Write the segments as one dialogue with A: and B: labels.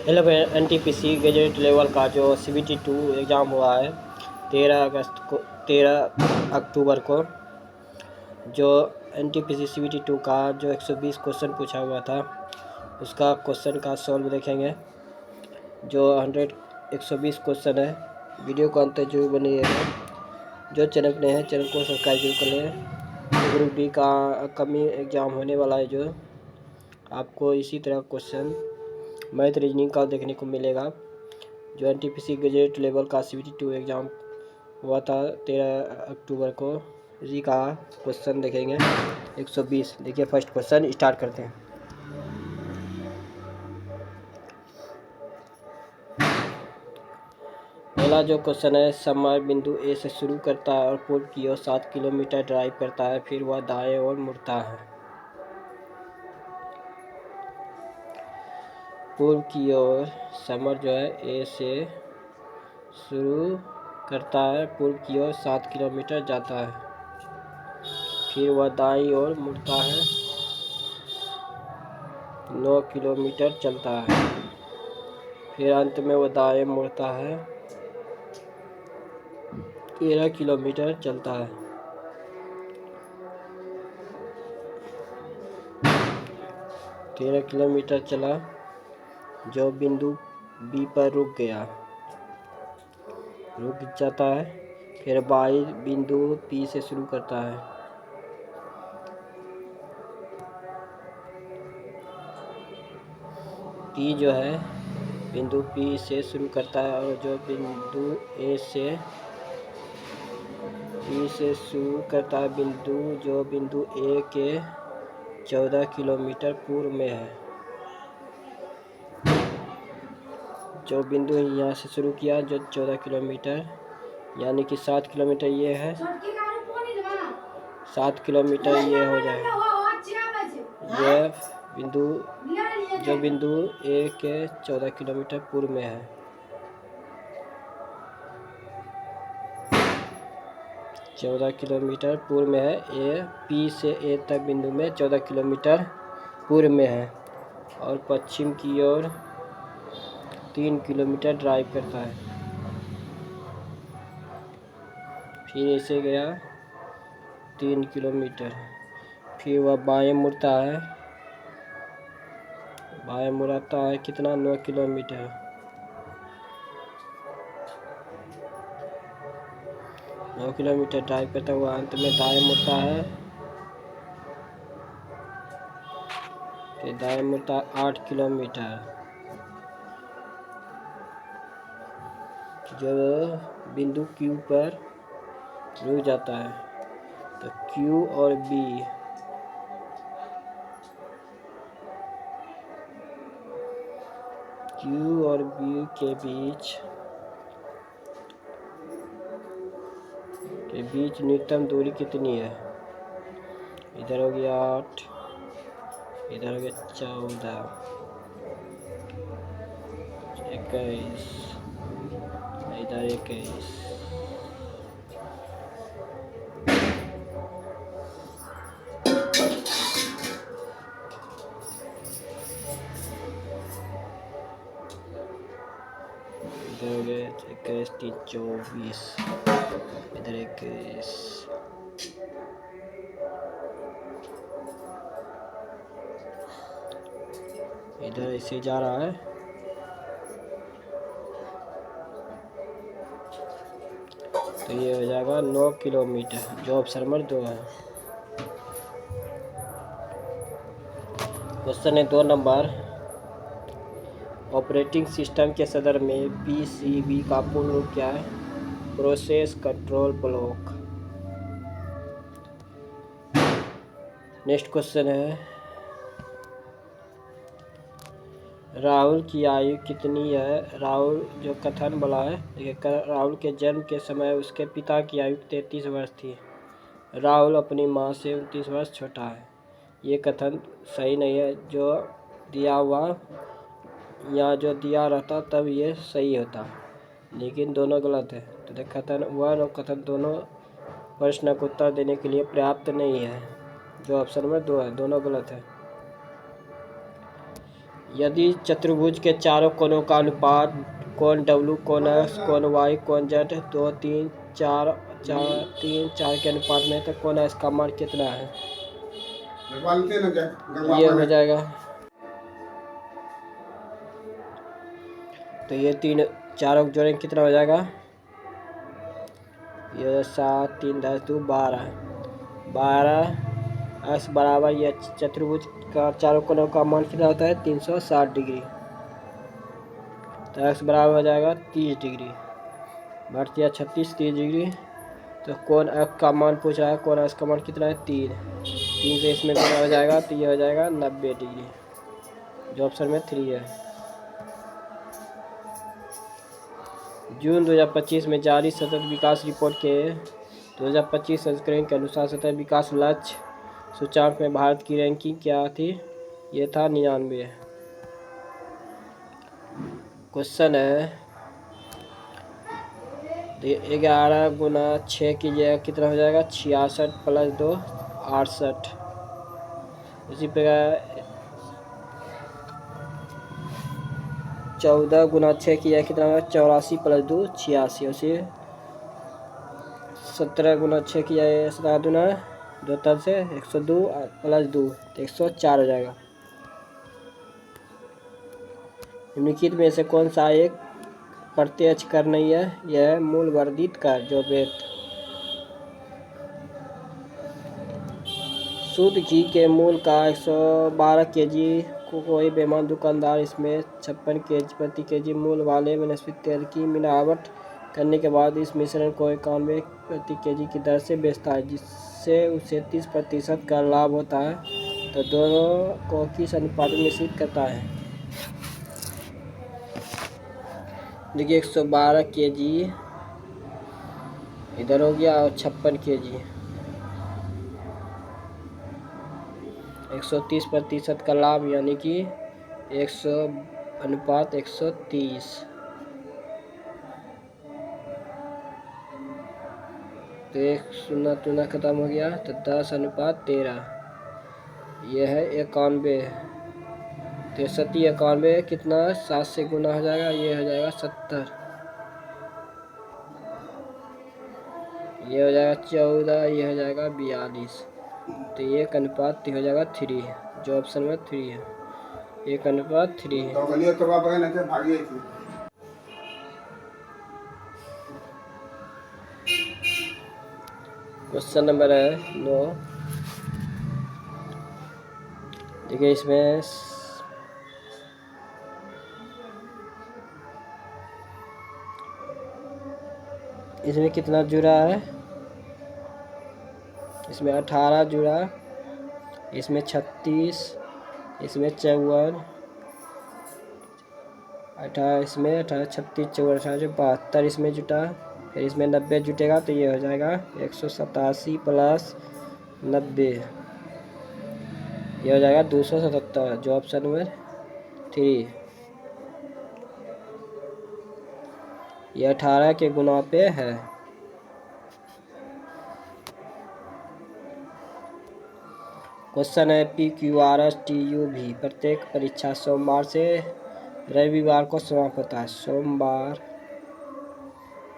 A: NTPC gazette level का जो CBT 2 exam हुआ है 13 अक्टूबर को, जो NTPC CBT 2 का जो 120 क्वेश्चन पूछा हुआ था उसका क्वेश्चन का सॉल्व देखेंगे। जो 120 क्वेश्चन है। वीडियो को अंत तक जरूर बनिएगा। जो चैनल पे नए हैं चैनल को सब्सक्राइब जरूर कर लें। ग्रुप डी का अपकमिंग एग्ज़ाम होने वाला है, जो आपको इसी तरह क्वेश्चन मैथ रीजनिंग का देखने को मिलेगा। जो NTPC गजेट लेवल का CBT 2 एग्ज़ाम हुआ था 13 अक्टूबर को, इसी का क्वेश्चन देखेंगे 120। देखिए फर्स्ट क्वेश्चन स्टार्ट करते हैं। पहला जो क्वेश्चन है, समर बिंदु ए से शुरू करता है और पूर्व की ओर 7 किलोमीटर ड्राइव करता है, फिर वह दाएं ओर मुड़ता है। पूर्व की ओर समर जो है ए से शुरू करता है, पूर्व की ओर 7 किलोमीटर जाता है, फिर वह दाईं ओर मुड़ता है, 9 किलोमीटर चलता है, फिर अंत में वह दाएं मुड़ता है, 13 किलोमीटर चलता है। 13 किलोमीटर चला, जो बिंदु बी पर रुक जाता है, फिर बाई बिंदु पी से शुरू करता है। पी जो है बिंदु पी से शुरू करता है और जो बिंदु ए से पी से शुरू करता है, जो बिंदु ए के 14 किलोमीटर पूर्व में है। जो बिंदु यहाँ से शुरू किया जो 14 किलोमीटर, यानी कि 7 किलोमीटर ये है, 7 किलोमीटर ये हो जाए। ये जो बिंदु ए के 14 किलोमीटर पूर्व में है। चौदह किलोमीटर पूर्व में है। ए पी से ए तक बिंदु में 14 किलोमीटर पूर्व में है और पश्चिम की ओर 3 किलोमीटर ड्राइव करता है। फिर ऐसे गया 3 किलोमीटर, फिर वह बाएं मुड़ता है। बाएं मुड़ता है कितना, 9 किलोमीटर। 9 किलोमीटर ड्राइव करता हुआ अंत में दाएं मुड़ता है, फिर दाएं मुड़ता है 8 किलोमीटर। जो बिंदु Q पर रुक जाता है, तो Q और B के बीच न्यूनतम दूरी कितनी है। इधर हो गया 8, इधर हो गया 14, 21, इधर 21। इधर हो गए 21, 3, 24, इधर 21। इधर ऐसे जा रहा है, तो ये हो जाएगा 9 किलोमीटर, जो ऑप्शन नंबर 2 है। क्वेश्चन है 2 नंबर। ऑपरेटिंग सिस्टम के सदर में PCB का पूर्ण रूप क्या है। Process control block. Next question है, राहुल की आयु कितनी है। राहुल जो कथन बोला है, देखिए राहुल के जन्म के समय उसके पिता की आयु 33 वर्ष थी। राहुल अपनी माँ से 29 वर्ष छोटा है। ये कथन सही नहीं है। जो दिया हुआ या जो दिया रहता तब ये सही होता, लेकिन दोनों गलत है। तो कथन 1 और कथन दोनों प्रश्न का उत्तर देने के लिए पर्याप्त नहीं है। जो ऑप्शन नंबर 2 है, दोनों गलत है। यदि चतुर्भुज के चारों कोनों का अनुपात कोण W, कोण X, कोण Y, कोण Z 2, 3, 4 के अनुपात में, तो कोण X का मान कितना है? ये हो जाएगा, तो ये चारों जोड़ेंगे कितना हो जाएगा? ये 7, 3, 10, 2, 12 X बराबर, ये चतुर्भुज का चारों कोनों का मान कितना होता है? 360 डिग्री। तो X बराबर हो जाएगा 30 डिग्री, बढ़ दिया 36, 30 डिग्री। तो कोण F का मान पूछ रहा है, कोण X का मान कितना है? 3 से इसमें कितना हो जाएगा? तो ये हो जाएगा 90 डिग्री, जो ऑप्शन में 3 है। जून 2025 में जारी सतत विकास रिपोर्ट के 2025 संस्करण के अनुसार सतत विकास लक्ष्य सूचकांक में भारत की रैंकिंग क्या थी? ये था 99। क्वेश्चन है, 11 गुना 6 कीजिएगा, कितना हो जाएगा? 66 प्लस 2 68। इसी प्रकार 14 गुना 6 किया, कितना होगा? 84 प्लस 2 86। उसी 17 गुना 6 किया, 17 दूना 2 तब से 102 प्लस 2 तो 104 हो जाएगा। निम्नलिखित में से कौन सा एक प्रत्यक्ष कर नहीं है? यह है मूल वर्धित कर, जो वेट। शुद्ध घी के मूल का 112 केजी को कोई बेईमान दुकानदार इसमें 56 केजी प्रति केजी मूल वाले वनस्पति तेल की मिलावट करने के बाद इस मिश्रण को 91 प्रति केजी की दर से बेचता है, जिससे उसे 30% का लाभ होता है। तो दोनों को किस अनुपात में मिश्रित करता है? देखिए 112 केजी इधर हो गया और 56 केजी, 130% का लाभ, यानी कि 100 अनुपात 130। तो 1 शून्य टूना खत्म हो गया, तो 10 अनुपात 13। यह है 91। तो 91 कितना 7 से गुना हो जाएगा, ये हो जाएगा 70। ये हो जाएगा 14, ये हो जाएगा 42। तो 1 अनुपात हो जाएगा 3, जो ऑप्शन में 3 है। 1 अनुपात 3 है। क्वेश्चन नंबर है 9। देखिए इसमें कितना जुड़ा है? इसमें 18 जुड़ा, इसमें 36, इसमें 54, 18, इसमें 18, 36, 54, 72 इसमें जुटा, फिर इसमें 90 जुटेगा, तो ये हो जाएगा 187 प्लस 90, ये हो जाएगा 277, जो ऑप्शन नंबर 3। ये 18 के गुना पे है। क्वेश्चन है PQRS TUV प्रत्येक परीक्षा सोमवार से रविवार को समाप्त होता है। सोमवार,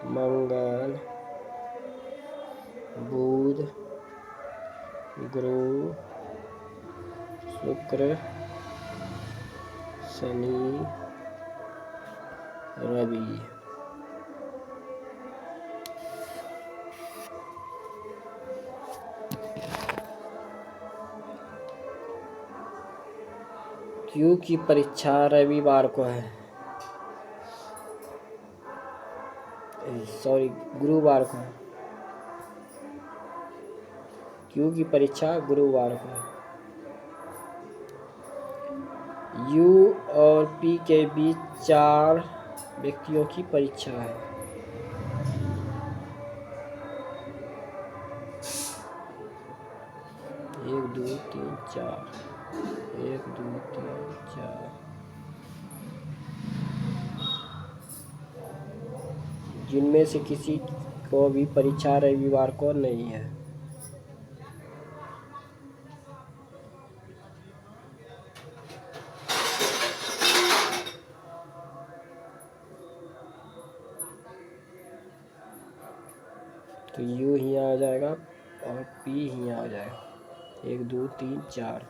A: मंगल, बुध, गुरु, शुक्र, शनि, रवि। क्यू की परीक्षा रविवार को है, सॉरी गुरुवार को है। क्यू की परीक्षा गुरुवार को है। यू और पी के बीच 4 व्यक्तियों की परीक्षा है। एक, दो, तीन, चार, 1, 2, 3, 4। जिनमें से किसी को भी परीक्षा रविवार को नहीं है। तो U यहाँ आ जाएगा और P यहाँ आ जाएगा। 1 2 3 4।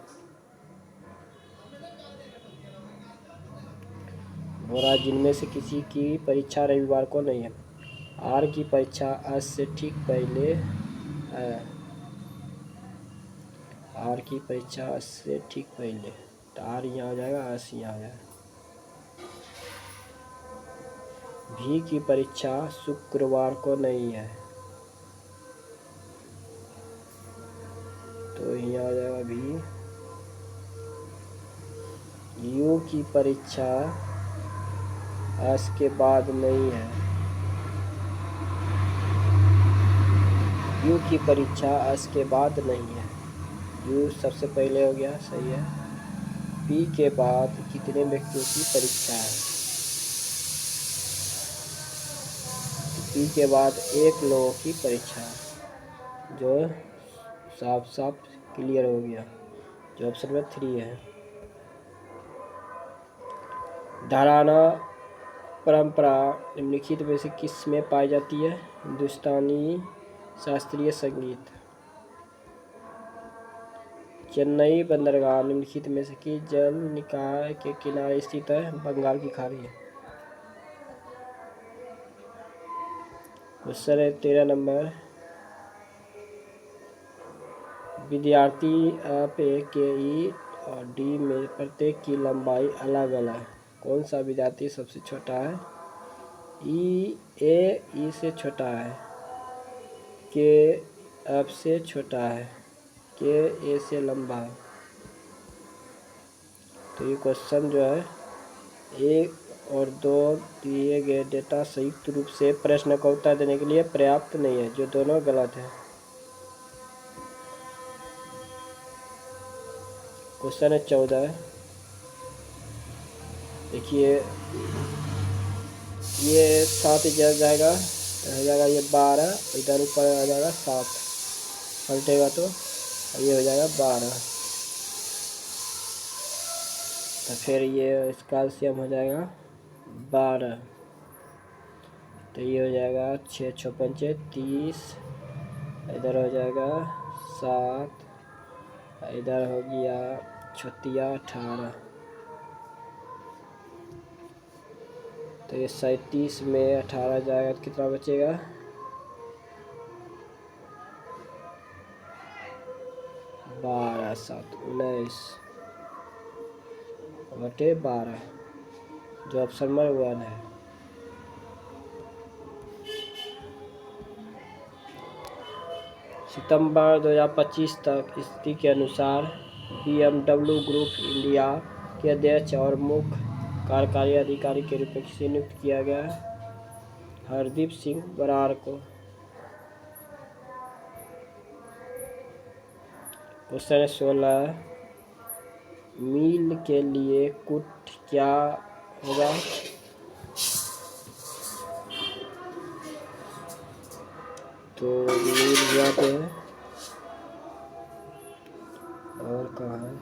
A: बोरा जिनमें से किसी की परीक्षा रविवार को नहीं है। R की परीक्षा आज से ठीक पहले है। R की परीक्षा आज से ठीक पहले, तो R यहाँ आ जाएगा, S यहाँ आ जाएगा। V की परीक्षा शुक्रवार को नहीं है, तो यहाँ आ जाएगा V। U की परीक्षा S के बाद नहीं है, U की परीक्षा S के बाद नहीं है। U सबसे पहले हो गया, सही है। P के बाद कितने व्यक्तियों की परीक्षा है? P के बाद 1 लोगों की परीक्षा है, जो साफ साफ क्लियर हो गया, जो ऑप्शन में 3 है। घराना परंपरा निम्नलिखित में से किस में पाई जाती है? हिंदुस्तानी शास्त्रीय संगीत। चेन्नई बंदरगाह निम्नलिखित में से किस जल निकाय के किनारे स्थित है? बंगाल की खाड़ी। क्वेश्चन है 13 नंबर। विद्यार्थी A, K, E और D में प्रत्येक की लंबाई अलग अलग। कौन सा विद्यार्थी सबसे छोटा है? E से छोटा है, K F से छोटा है, K A से लंबा है। तो ये क्वेश्चन जो है 1 और 2 दिए गए डेटा संयुक्त रूप से प्रश्न का उत्तर देने के लिए पर्याप्त नहीं है, जो दोनों गलत है। क्वेश्चन है 14। देखिए ये 7 इधर जाएगा, हो जाएगा ये 12, इधर ऊपर आ जाएगा 7, पलटेगा तो ये हो जाएगा 12। तो फिर ये इसका एलसीएम हो जाएगा 12, तो ये हो जाएगा 6 6 5 30, इधर हो जाएगा 7, इधर हो गया 36 18, तो ये 37 में 18 जाएगा तो कितना बचेगा? 12 7 19 बटे 12, जो ऑप्शन नंबर 1 है। सितंबर 2025 तक स्थिति के अनुसार BMW ग्रुप इंडिया के अध्यक्ष और मुख्य कार्यकारी अधिकारी के रूप में किसे नियुक्त किया गया है? हरदीप सिंह बरार को। क्वेश्चन 16। मील के लिए कुट क्या होगा? तो मील यहाँ पे है, और कहाँ है?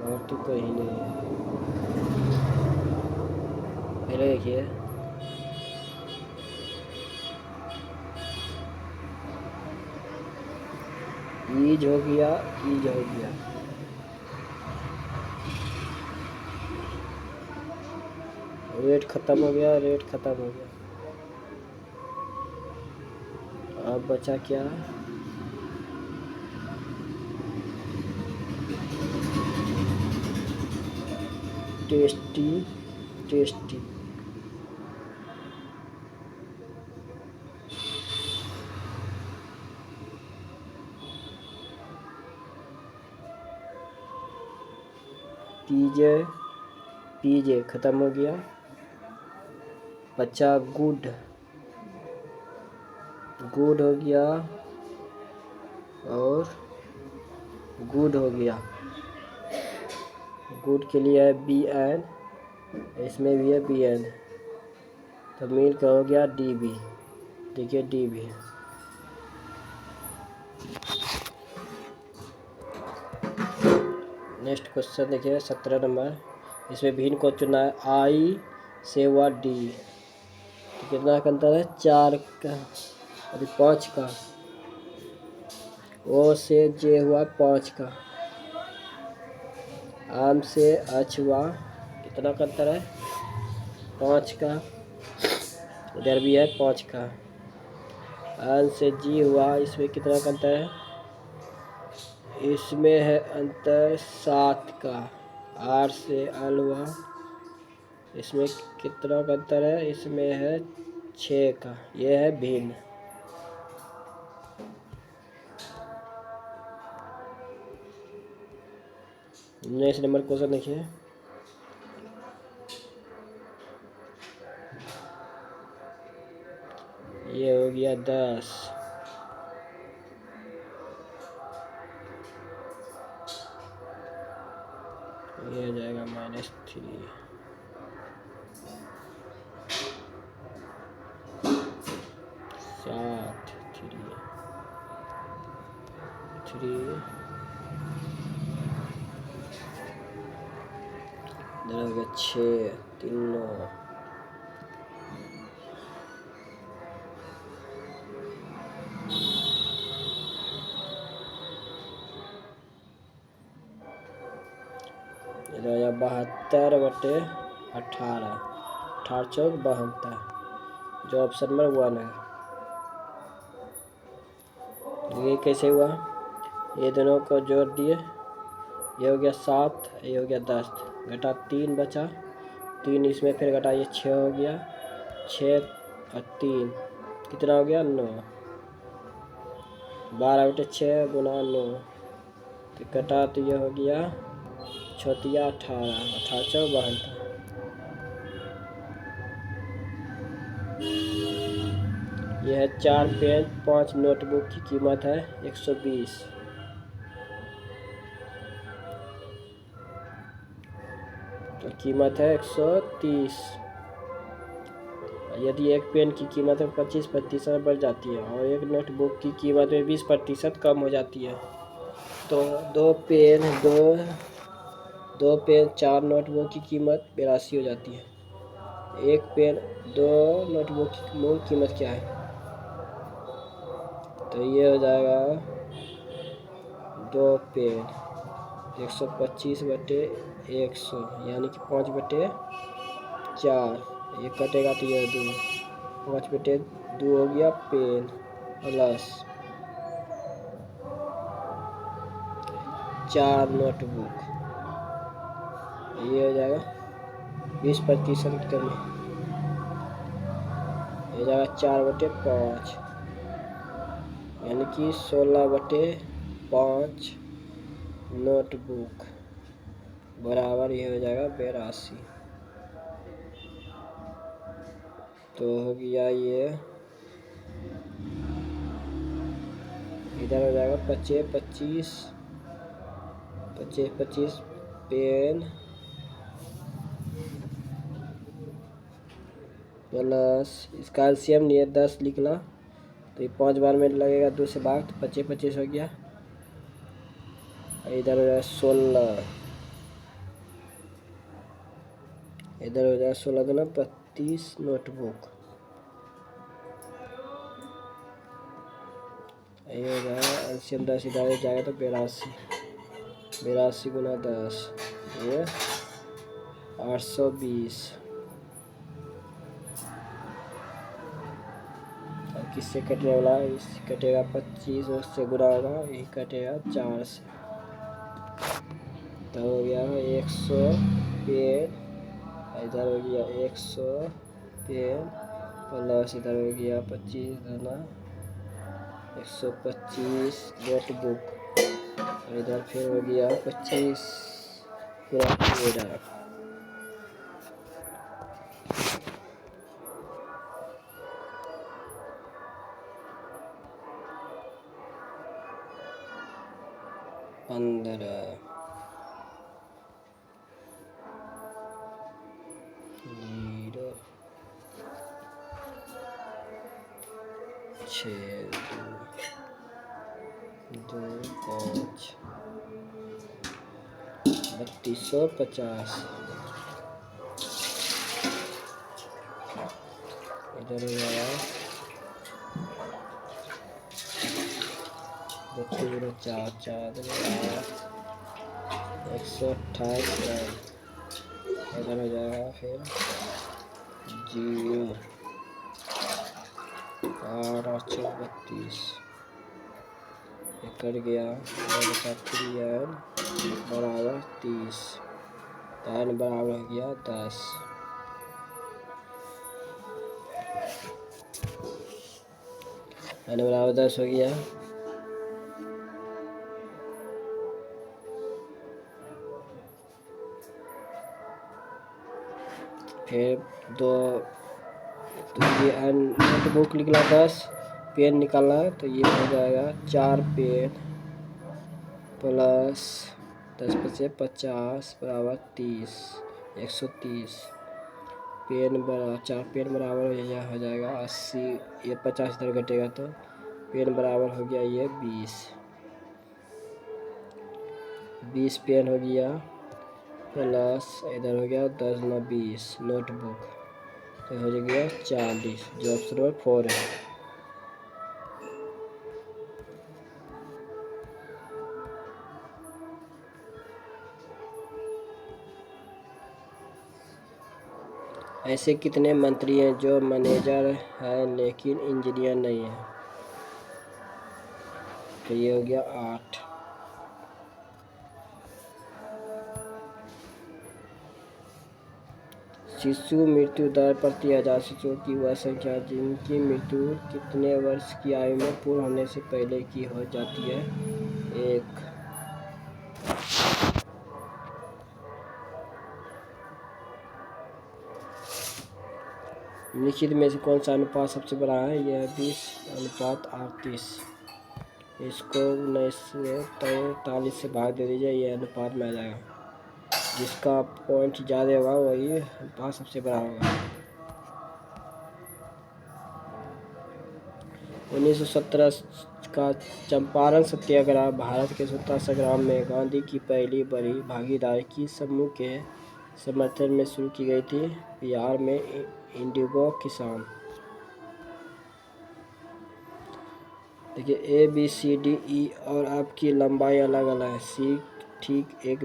A: और तो कहीं नहीं है। पहले देखिए ईज हो गया, ईज हो गया, रेट खत्म हो गया, रेट खत्म हो गया। अब बचा क्या? Tasty tasty. पीजे पीजे खत्म हो गया, बचा गुड, गुड हो गया और गुड हो गया। गुड के लिए है BN, इसमें भी है BN, तो मील का हो गया DB। देखिए DB। नेक्स्ट क्वेश्चन देखिए 17 नंबर। इसमें भिन्न को चुना है I से व D, तो कितना का अंतर है? 4 का अरे 5 का। ओ से जे हुआ 5 का। आम से अच हुआ कितना का अंतर है? 5 का। इधर भी है 5 का। आन से जी हुआ, इसमें कितना का अंतर है? इसमें है अंतर 7 का। आर से अल हुआ, इसमें कितना का अंतर है? इसमें है 6 का। यह है भिन्न। नेक्स्ट नंबर क्वेश्चन देखिए। ये हो गया 10। ये हो जाएगा -3। 7 3 इधर हो गया 6 3 9। इधर हो गया 72/18। 18 चौक 72, जो ऑप्शन नंबर 1 है। ये कैसे हुआ? ये दोनों को जोड़ दिए, ये हो गया 7, ये हो गया 10, घटा 3 बचा। 3 इसमें फिर घटा, ये 6 हो गया। 6 और 3 कितना हो गया? 9। 12/6 गुना 9 तो घटा, तो ये हो गया 6 18। 18 चौक 72। यह है 4 पेन 5 नोटबुक की कीमत है 120। तो कीमत है 130। यदि एक पेन की कीमत में 25% बढ़ जाती है और एक नोटबुक की कीमत में 20% कम हो जाती है, तो दो पेन 4 नोटबुक की कीमत 82 हो जाती है। एक पेन 2 नोटबुक की मूल कीमत क्या है? तो ये हो जाएगा 2 पेन 125/100, यानी कि 5/4। ये कटेगा तो ये 2, 5/2 हो गया पेन, प्लस 4 नोटबुक। ये हो जाएगा 20% कमी, ये हो जाएगा 4/5, यानी कि 16/5 नोटबुक बराबर ये हो जाएगा 82। तो हो गया ये, इधर हो जाएगा 25/25 पेन प्लस इसका एलसीएम नहीं है 10 लिखना, तो ये 5 बार में लगेगा 2 से भाग, तो 25/25 हो गया। इधर हो जाएगा 16, इधर हो जाएगा 16 दूना 32 नोटबुक। ये हो जाएगा एलसीएम 10 इधर जाएगा तो 82। 82 गुना 10 ये 820। और किससे कटने वाला है? इससे कटेगा 25, उससे गुना होगा, यही कटेगा 4 से। तो हो गया 100 पेन, इधर हो गया 100 पेन प्लस इधर हो गया 25 दूना 125 नोटबुक, और इधर फिर हो गया 25 पूरा इधर। अंदर 0 6 2 5 3250। इधर हो जाएगा 128 इधर हो जाएगा फिर 0 832 ये कट गया बराबर 30 n बराबर हो गया 10 n बराबर 10 हो गया। फिर दो तो ये नोटबुक निकला 10 पेन निकालना है तो ये हो जाएगा 4 पेन प्लस 10 × 50 बराबर 30 130 पेन बराबर 4 पेन बराबर हो जाएगा 80 ये 50 इधर घटेगा तो पेन बराबर हो गया ये 20 पेन हो गया प्लस इधर हो गया 10 × 20 नोटबुक तो हो गया 40 जो ऑप्शन नंबर 4 है। ऐसे कितने मंत्री हैं जो मैनेजर हैं लेकिन इंजीनियर नहीं है? तो ये हो गया 8। शिशु मृत्यु दर प्रति 1000 शिशुओं की वह संख्या जिनकी मृत्यु कितने वर्ष की आयु में पूर्ण होने से पहले की हो जाती है? 1। निश्चित में से कौन सा अनुपात सबसे बड़ा है? यह 20:38। इसको 1943 से भाग दे दीजिए, यह अनुपात में आ जाएगा। जिसका पॉइंट ज़्यादा होगा वही अनुपात सबसे बड़ा होगा। 1917 का चंपारण सत्याग्रह भारत के स्वतंत्रता संग्राम में गांधी की पहली बड़ी भागीदारी किस समूह के समर्थन में शुरू की गई थी? बिहार में इंडिगो किसान। देखिए ABCDE और आपकी लंबाई अलग अलग है। सी ठीक एक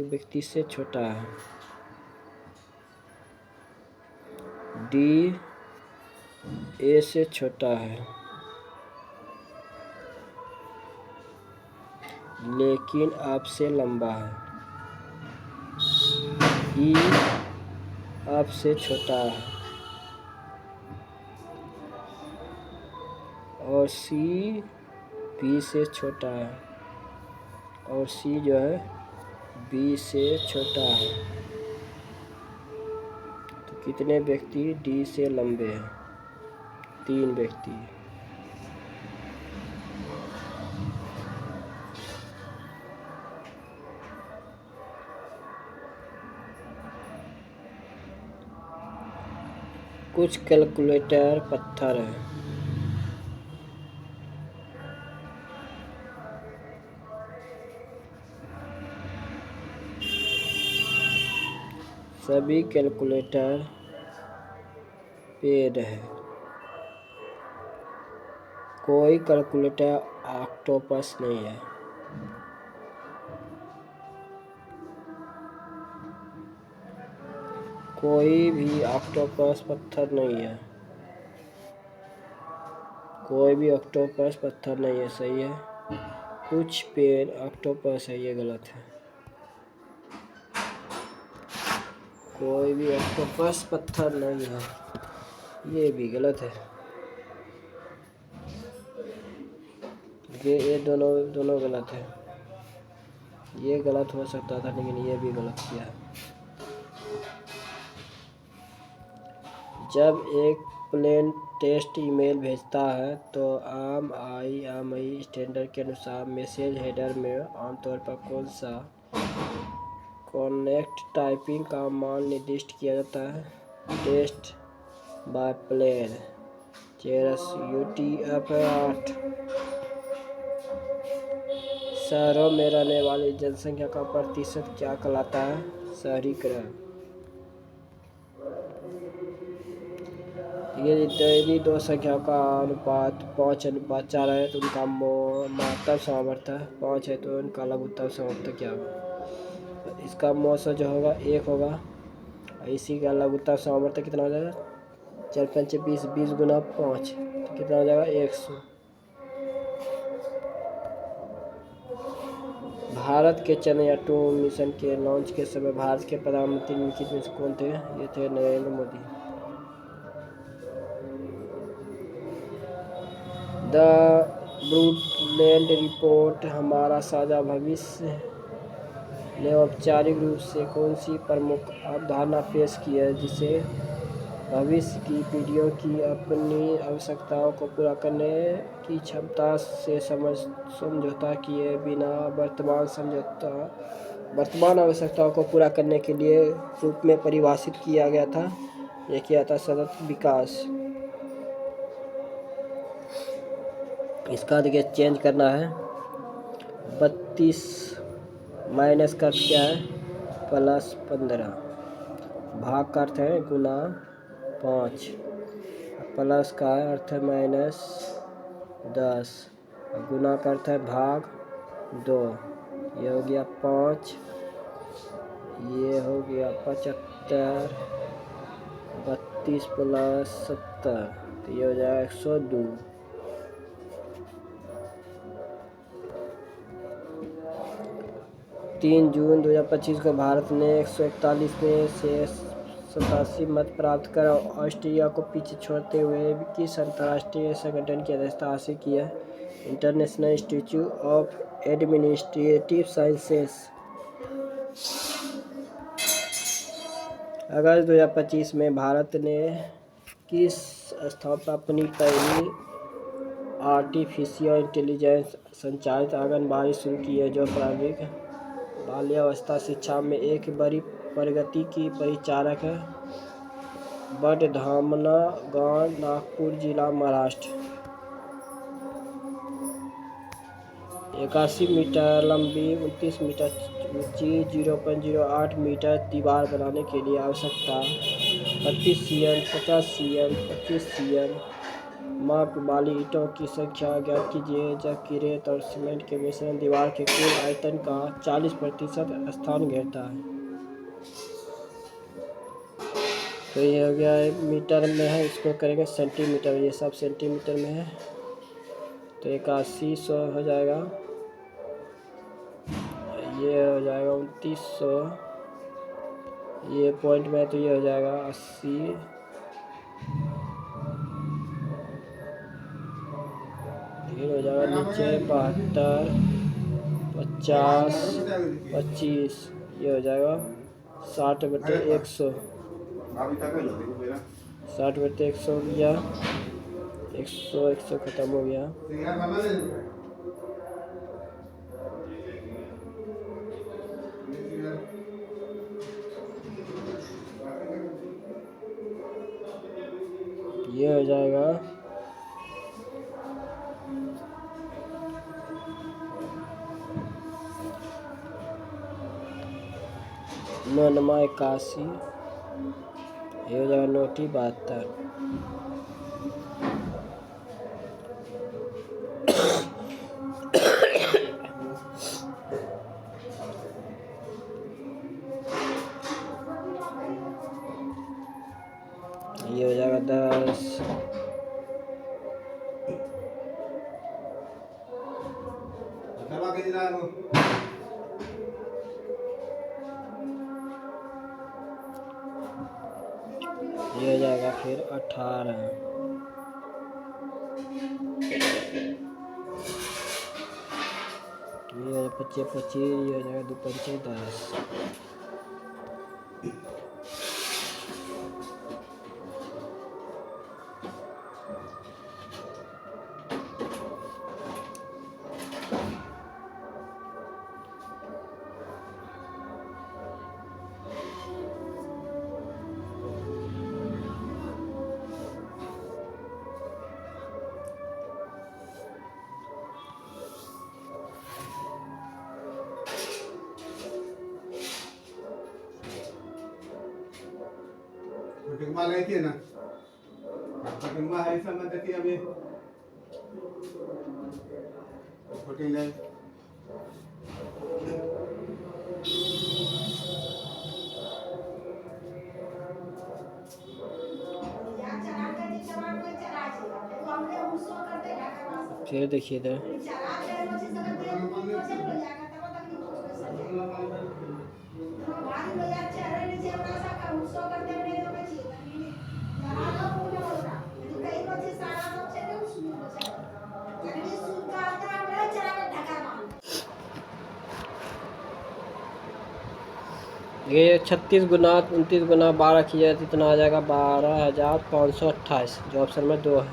A: व्यक्ति से छोटा है। D A से छोटा है लेकिन आपसे लंबा है। E आपसे छोटा है और C B से छोटा है और C जो है B से छोटा है। तो कितने व्यक्ति D से लंबे हैं? 3 व्यक्ति। कुछ कैलकुलेटर पत्थर है। सभी कैलकुलेटर पेड है। कोई कैलकुलेटर ऑक्टोपस नहीं है। कोई भी ऑक्टोपस पत्थर नहीं है। कोई भी ऑक्टोपस पत्थर नहीं है, सही है। कुछ पेन ऑक्टोपस है, ये गलत है। कोई भी ऑक्टोपस पत्थर नहीं है, ये भी गलत है। ये दोनों गलत है। ये गलत हो सकता था लेकिन ये भी गलत किया है। जब एक प्लेन टेक्स्ट ईमेल भेजता है तो आमई स्टैंडर्ड के अनुसार मैसेज हेडर में आमतौर पर कौन सा कनेक्ट टाइपिंग का मान निर्दिष्ट किया जाता है? Test by plain chars UTF-8। शहरों में रहने वाली जनसंख्या का प्रतिशत क्या कहलाता है? शहरीकरण। यदि दो संख्याओं का अनुपात 5:4 है तो उनका महत्तम सामर्थ्य 5 है तो उनका लघुत्तम सामर्थ्य क्या होगा? इसका मौसा जो होगा 1 होगा, इसी का लघुत्तम सामर्थ्य कितना हो जाएगा? 4 5 20, 20 गुना 5 तो कितना हो जाएगा? 100। भारत के चंद्रयान 2 मिशन के लॉन्च के समय भारत के प्रधानमंत्री निम्नलिखित में से कौन थे? ये थे नरेंद्र मोदी। द ब्रूटलैंड रिपोर्ट हमारा साझा भविष्य ने औपचारिक रूप से कौन सी प्रमुख अवधारणा पेश की है जिसे भविष्य की पीढ़ियों की अपनी आवश्यकताओं को पूरा करने की क्षमता से समझौता किए बिना वर्तमान आवश्यकताओं को पूरा करने के लिए रूप में परिभाषित किया गया था? यह किया था सतत विकास। इसका देखिए चेंज करना है। 32 माइनस का अर्थ क्या है? +15। भाग का अर्थ है गुना 5, प्लस का अर्थ है -10, गुना का अर्थ है भाग 2। ये हो गया 5, ये हो गया 75, 32 + 70 तो ये हो जाएगा 102। 3 जून 2025 को भारत ने 141 में से 87 मत प्राप्त कर ऑस्ट्रेलिया को पीछे छोड़ते हुए किस अंतर्राष्ट्रीय संगठन की अध्यक्षता हासिल की है? International Institute of Administrative Sciences. अगस्त 2025 में भारत ने किस स्थान पर अपनी पहली आर्टिफिशियल इंटेलिजेंस संचालित आंगनबाड़ी शुरू की है जो प्रारंभिक बाल्यावस्था शिक्षा में एक बड़ी प्रगति की परिचारक है? बडधामना गांव, नागपुर जिला, महाराष्ट्र। 81 मीटर लंबी 29 मीटर ऊंची 0.08 मीटर दीवार बनाने के लिए आवश्यकता 25 cm, 50 cm, 25 cm माप वाली ईंटों की संख्या ज्ञात कीजिए जबकि रेत और सीमेंट के मिश्रण दीवार के कुल आयतन का 40% स्थान घेरता है। तो ये हो गया है मीटर में है, इसको करेंगे सेंटीमीटर, ये सब सेंटीमीटर में है तो 8100 हो जाएगा, ये हो जाएगा 2900, ये पॉइंट में तो ये हो जाएगा 80, फिर हो जाएगा नीचे 72, 50, 25, ये हो जाएगा 60/100, 60/100 हो गया, 100 खत्म हो गया। ये हो जाएगा 9×81, ये हो जाएगा 9×72। ये हो जाएगा 10, ये हो जाएगा फिर 18, ये 25, ये हो जाएगा 2×5 10।
B: प्रतिमा है समय देखिए अभी 49
A: फिर देखिए इधर ये 36 गुना 29 गुना 12 किया जाए तो इतना आ जाएगा 12,528, जो ऑप्शन में 2 है।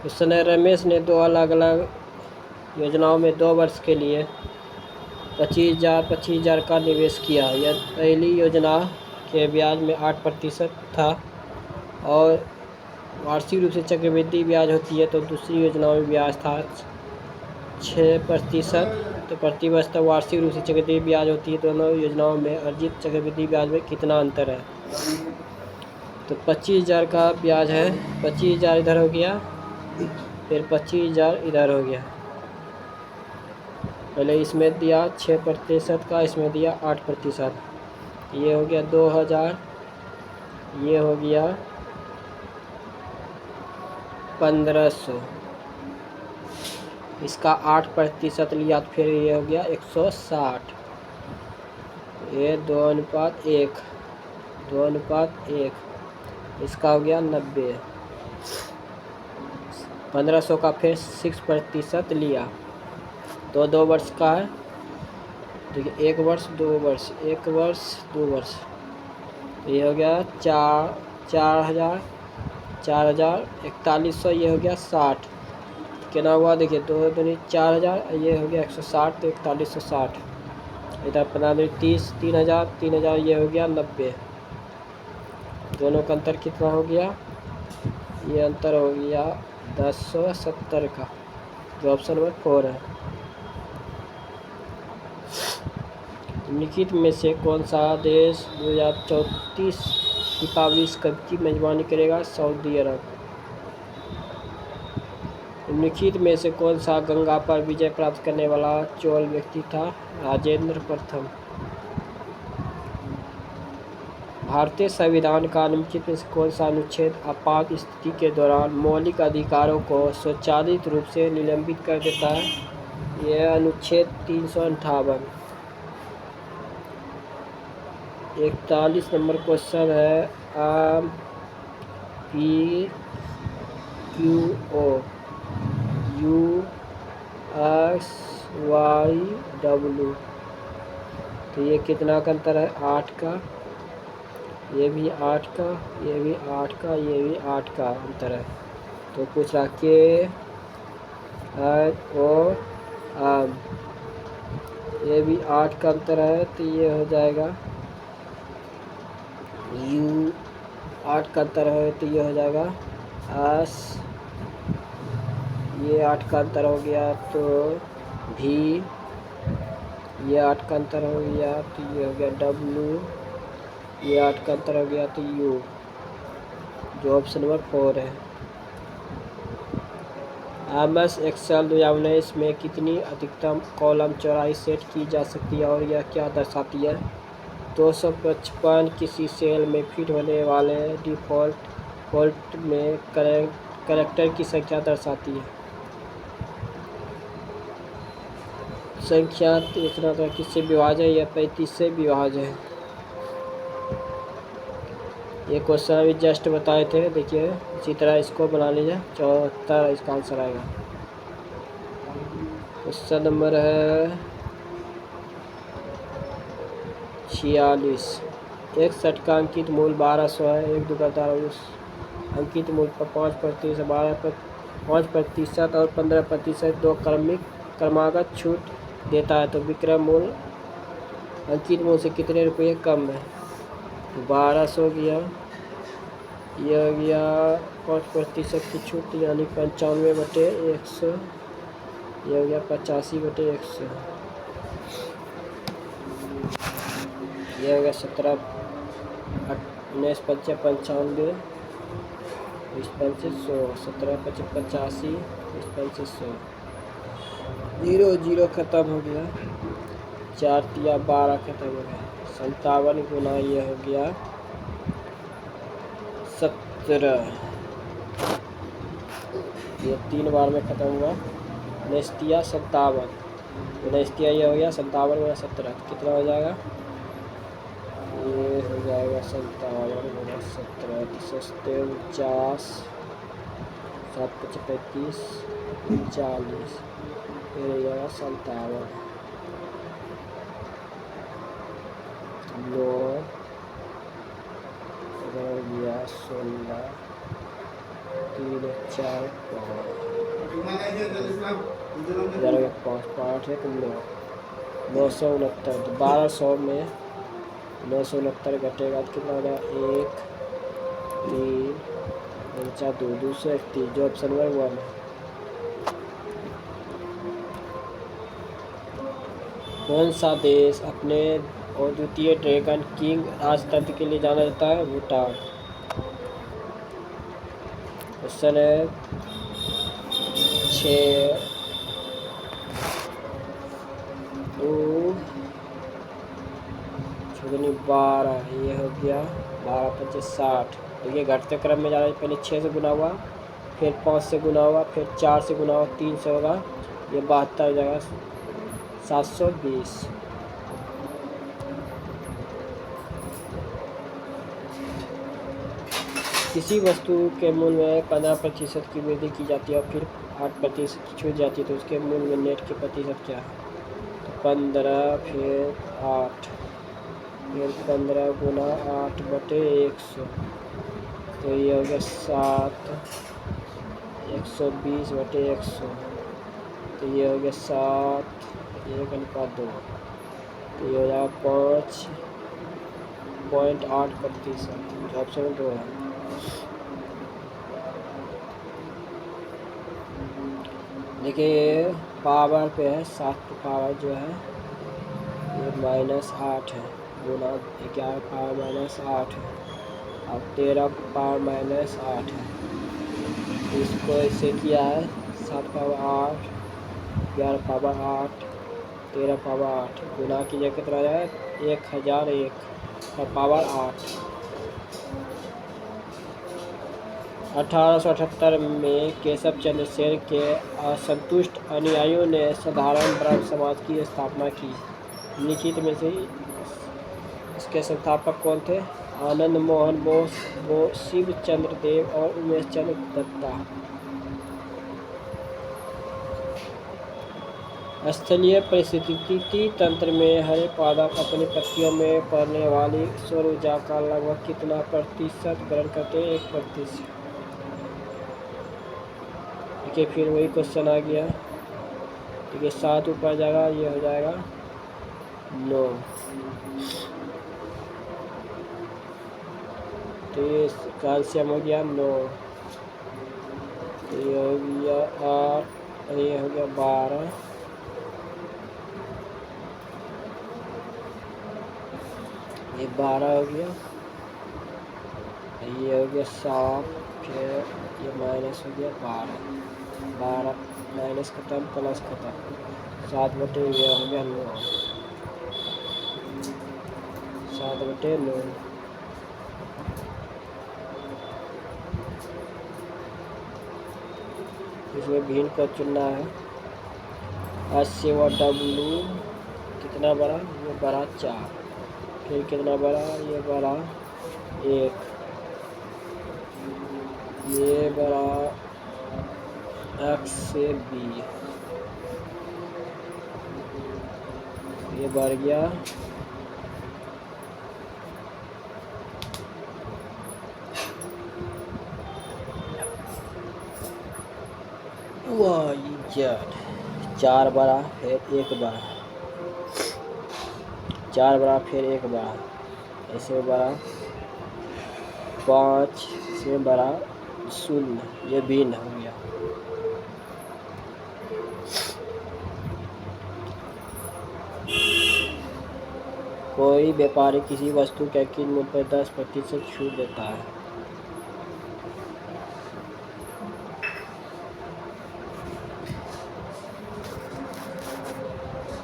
A: उस समय रमेश ने 2 अलग अलग योजनाओं में 2 वर्ष के लिए 25,000 का निवेश किया। यह पहली योजना के ब्याज में 8% था और वार्षिक रूप से चक्रवृद्धि ब्याज होती है, तो दूसरी योजना में ब्याज था 6%। तो प्रति वर्ष तक वार्षिक रूप से चक्रवृद्धि ब्याज होती है। दोनों योजनाओं में अर्जित चक्रवृद्धि ब्याज में कितना अंतर है? तो 25,000 का ब्याज है, 25,000 इधर हो गया, फिर 25,000 इधर हो गया। पहले इसमें दिया 6% का, इसमें दिया 8%। ये हो गया 2,000, ये हो गया 1,500। इसका 8% लिया तो फिर ये हो गया 160। ये 2:1, 2:1। इसका हो गया 90। 1,500 का फिर 6% लिया, तो 2 वर्ष का है। देखिए 1 वर्ष 2 वर्ष, 1 वर्ष 2 वर्ष, तो ये हो गया 4,000, 4,000, 4,100, ये हो गया 60। कितना हुआ देखिए, 2 दूनी 4,000, ये हो गया 160, तो 4,160। इधर 15 दूनी 30, 3,000, 3,000, ये हो गया 90। दोनों का अंतर कितना हो गया? ये अंतर हो गया 1070 का, जो ऑप्शन नंबर 4 है। निम्नलिखित में से कौन सा देश 2034 फीफा विश्व कप की मेजबानी करेगा? सऊदी अरब। निम्नलिखित में से कौन सा गंगा पर विजय प्राप्त करने वाला चोल व्यक्ति था? राजेंद्र प्रथम। भारतीय संविधान का निम्नलिखित में से कौन सा अनुच्छेद आपात स्थिति के दौरान मौलिक अधिकारों को स्वचालित रूप से निलंबित कर देता है? यह अनुच्छेद 358। 41 नंबर क्वेश्चन है। PQO UXYW, तो ये कितना का अंतर है? 8 का, ये भी 8 का, ये भी 8 का, ये भी 8 का अंतर है। तो पूछ रहा के और ये भी 8 का अंतर है, तो ये हो जाएगा U। 8 का अंतर है तो ये हो जाएगा S। ये 8 का अंतर हो गया तो V। ये 8 का अंतर हो गया तो ये हो गया W। ये 8 का अंतर हो गया तो U, जो ऑप्शन नंबर 4 है। MS एक्सेल 2019 में कितनी अधिकतम कॉलम चौड़ाई सेट की जा सकती है और यह क्या दर्शाती है? 255 किसी सेल में फिट होने वाले डिफ़ॉल्ट में कैरेक्टर की संख्या दर्शाती है। संख्या इतना तो किससे विभाज्य है? यह 35 से विभाज्य है। ये क्वेश्चन अभी जस्ट बताए थे, देखिए इसी तरह इसको बना लीजिए। 74 इसका आंसर आएगा। क्वेश्चन नंबर है 46। एक सेट का अंकित मूल्य 1200 है। एक दुकानदार उस अंकित मूल्य पर 5% 5% और 15% दो क्रमागत छूट देता है, तो विक्रय मूल्य अंकित मूल्य से कितने रुपये कम है? तो 1200 गया, यह हो गया 5% की छूट, यानी 95/100, यह हो गया 85/100, यह हो गया 17 19 5 95 20 5 100 17 5 85 20 5 100 0 0 ख़त्म हो गया 4 तिया 12 ख़त्म हो गया 57 गुना ये हो गया 17 ये 3 बार में ख़त्म हुआ 19 तिया 57 19 तिया ये हो गया 57 गुना 17 कितना हो जाएगा ये हो जाएगा 57 गुना 17 तो सस्ते 49 7 5 35 40 फिर हो जाएगा 57 9 इधर हो गया 16 3 4 5 इधर हो गया 5 5 है तो 9 969 तो 1200 में 969 घटेगा तो कितना हो जाएगा 1 3 4 2 231 जो ऑप्शन नंबर 1 है। कौन सा देश अपने और द्वितीय ड्रैगन किंग राजतंत्र के लिए जाना जाता है भूटान। क्वेश्चन है 6 2 12 ये हो गया 12 5 60 तो ये घटते क्रम में जा रहा है पहले 6 से गुना हुआ फिर 5 से गुना हुआ फिर 4 से गुना हुआ 3 से होगा ये 72 हो जाएगा 720 किसी वस्तु के मूल्य में 15% की वृद्धि की जाती है और फिर 8% की छूट जाती है तो उसके मूल्य में नेट के प्रतिशत क्या है तो 15 फिर 8 फिर 15 गुना 8 बटे 100 तो ये हो गया 7 120 बटे 100 तो ये हो गया 7 1:2 तो ये हो जाएगा 5.8% ऑप्शन 2 है। देखिए पावर पे है 7 पावर जो है ये -8 है गुना 11 पावर -8 है और 13 पावर -8 है इसको ऐसे किया है 7 पावर 8 11 पावर 8 13 पावर 8 गुना कीजिए कितना जाए 1001 का पावर 8। 1878 में केशव चंद्र सेन के असंतुष्ट अनुयायियों ने साधारण ब्रह्म समाज की स्थापना की। निम्नलिखित में से इसके संस्थापक कौन थे? आनंद मोहन बोस, शिव चंद्र देव और उमेश चंद्र दत्ता। स्थलीय पारिस्थितिकी तंत्र में हरे पादप अपनी पत्तियों में पड़ने वाली सौर ऊर्जा का लगभग कितना प्रतिशत ग्रहण करते हैं? 1%। देखिए फिर वही क्वेश्चन आ गया। देखिए 7 ऊपर जाएगा ये हो जाएगा 9 तो ये कैल्शियम हो गया 9 तो ये हो गया 8 ये हो गया 12 ये 12 हो गया ये हो गया 7 फिर ये माइनस हो गया 12 माइनस खत्म प्लस खत्म 7 बटे ये हो गया 9 7 बटे 9 इसमें भिन्न को चुनना है। अस्सी व W कितना बड़ा? ये बड़ा 4 फिर कितना बड़ा? ये बड़ा 1 ये बड़ा x से b ये बढ़ गया y 4 बड़ा फिर 1 बड़ा 4 बड़ा फिर 1 बड़ा ऐसे बड़ा 5 से बड़ा 0 ये भिन्न हो गया। कोई व्यापारी किसी वस्तु के अंकित मूल्य पर 10% छूट देता है।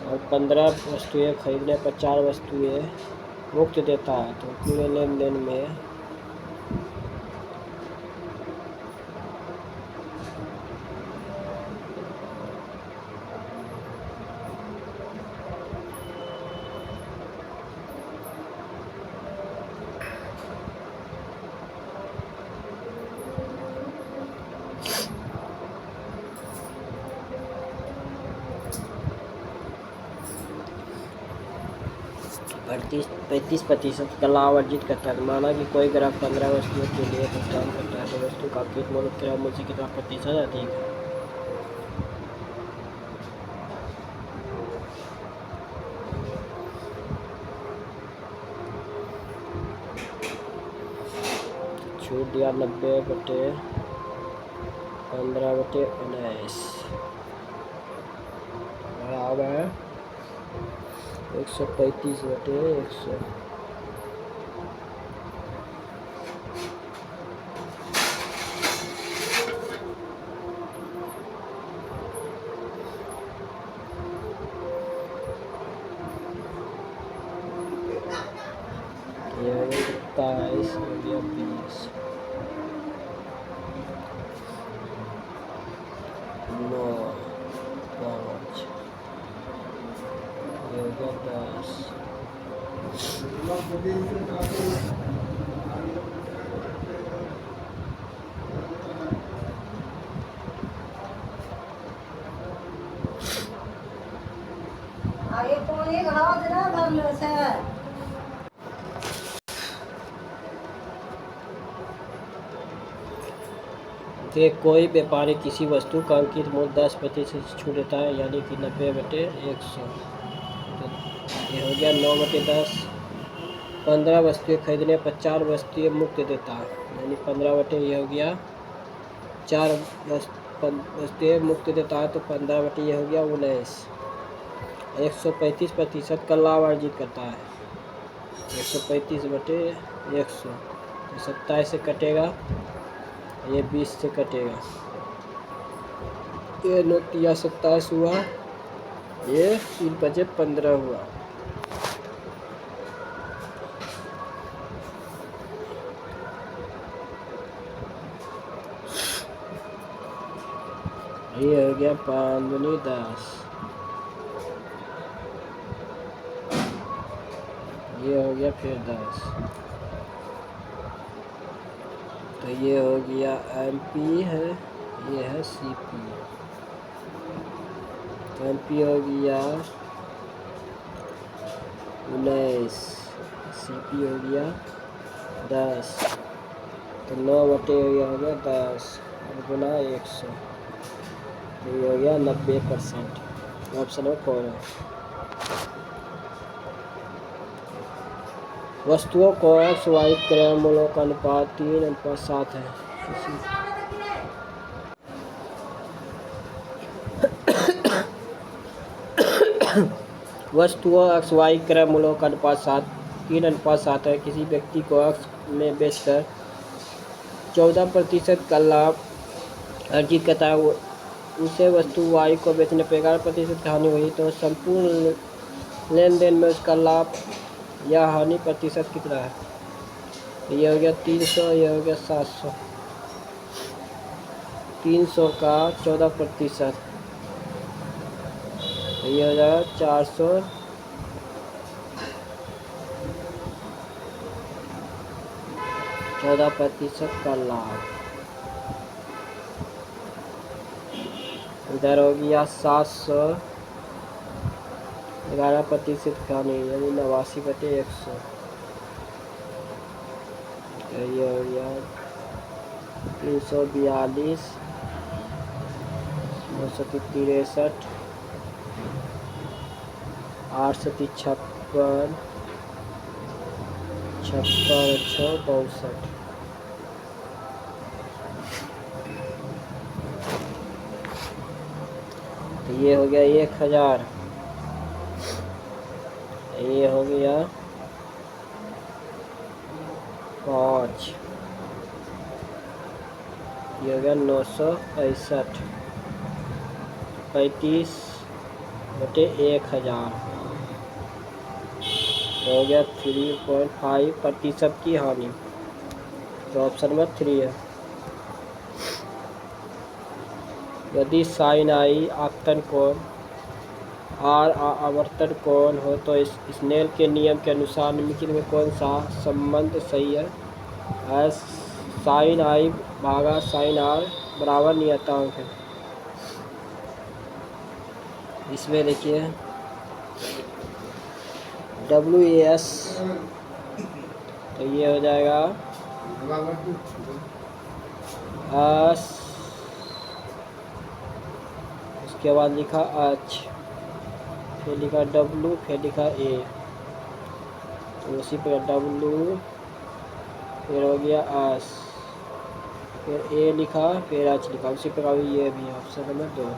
A: और 15 वस्तुएं खरीदने पर 4 वस्तुएं मुफ्त देता है, तो पूरे लेन देन में पैंतीस प्रतिशत का लाभ अर्जित करता है। माना कि कोई ग्राहक 15 वस्तुओं के लिए भुगतान करता है, तो वस्तु का अंकित मूल्य क्रय मूल्य से कितना प्रतिशत अधिक है। छूट दिया 90/15/19 बराबर 135/100। ये 27 हो गया 20 9 5 ये हो गया 10
C: आगे कौन एक हाथ ना भरलो से
A: कि कोई व्यापारी किसी वस्तु का अंकित मूल्य 10% छूट देता है, यानी कि 90/100। तो ये हो गया 9/10। 15 वस्तुएं खरीदने पर 4 वस्तुएं मुफ्त देता है, यानी 15 ये हो गया 4 वस्तुएं मुफ्त देता है, तो 15 ये हो गया 19। 135% का लाभ अर्जित करता है। 135/100 तो 27 से कटेगा, ये 20 से कटेगा, ये 9 27 हुआ, ये 3×5 15 हुआ। ये हो गया 5×10, ये हो गया फिर 10, तो ये हो गया MP है, ये है CP। तो MP हो गया 19, CP हो गया 10, तो 9/10 हो गया 10 और गुना 100, तो ये हो गया 90%। ऑप्शन नंबर 4 है। वस्तुओं को स्वाभाविक क्रय मूल्यों का अनुपात 3:7 है। वस्तुओं स्वाभाविक क्रय मूल्यों का अनुपात 3:7 है। किसी व्यक्ति को अक्स में बेचकर 14% का लाभ अर्जित करता है, उसे वस्तु वाई को बेचने पर 11% की हानि हुई, तो संपूर्ण लेन देन में उसका लाभ या हानि प्रतिशत कितना है। ये हो गया 300, ये हो गया 700। 300 का 14%, तो ये हो जाएगा 400। 14% का लाभ, इधर हो गया 700, 11% का नहीं, यानी 89/100। ये हो गया 342, 963, 856, 56/6 62। तो ये हो गया 1000, ये हो गया 5, ये हो गया 965, 35/1000 हो गया 3.5% की हानि। तो ऑप्शन नंबर 3 है। यदि साइन आई आपतन कोण आर आवर्तन कोण हो तो इस स्नेल के नियम के अनुसार निम्नलिखित में कौन सा संबंध सही है? एस साइन आई भागा साइन आर बराबर नियतांक है। इसमें देखिए WAS, तो ये हो जाएगा S, उसके बाद लिखा H, फिर लिखा W, फिर लिखा A, तो उसी पर W, फिर हो गया S, फिर A लिखा, फिर H लिखा, उसी प्रकार ये भी है ऑप्शन नंबर 2।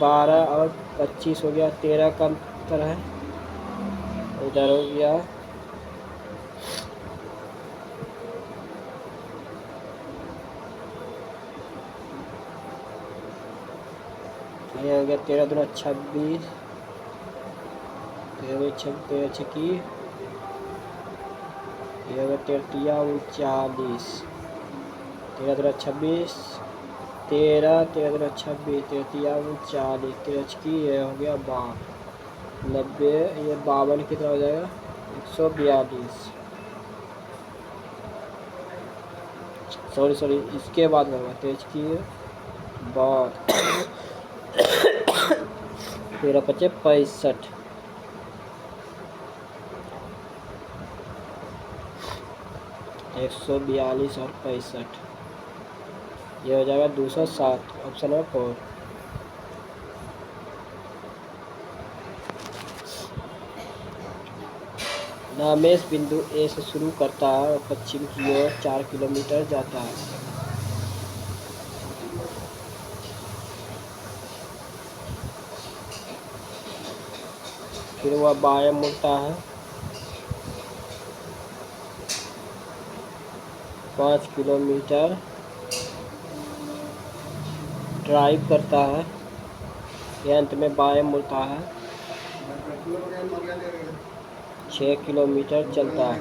A: 12 और 25 हो गया, 13 का अंतर है। इधर हो गया ये हो गया 13 दूना 26, 13 छक्की, ये हो गया 13 39, 13 दूना 26, 13 दूना 26, 13 40, 13 छक्की, ये हो गया 90, ये 52 कितना हो जाएगा 142। सॉरी इसके बाद में होगा 13 छक्की बाद 13 × 5 = 65, 142 और 65, ये हो जाएगा 207 ऑप्शन नंबर 4। नामेश बिंदु ए से शुरू करता है और पश्चिम की ओर 4 किलोमीटर जाता है। फिर वह बाएं मुड़ता है 5 किलोमीटर ड्राइव करता है, यह अंत में बाएं मुड़ता है 6 किलोमीटर चलता है।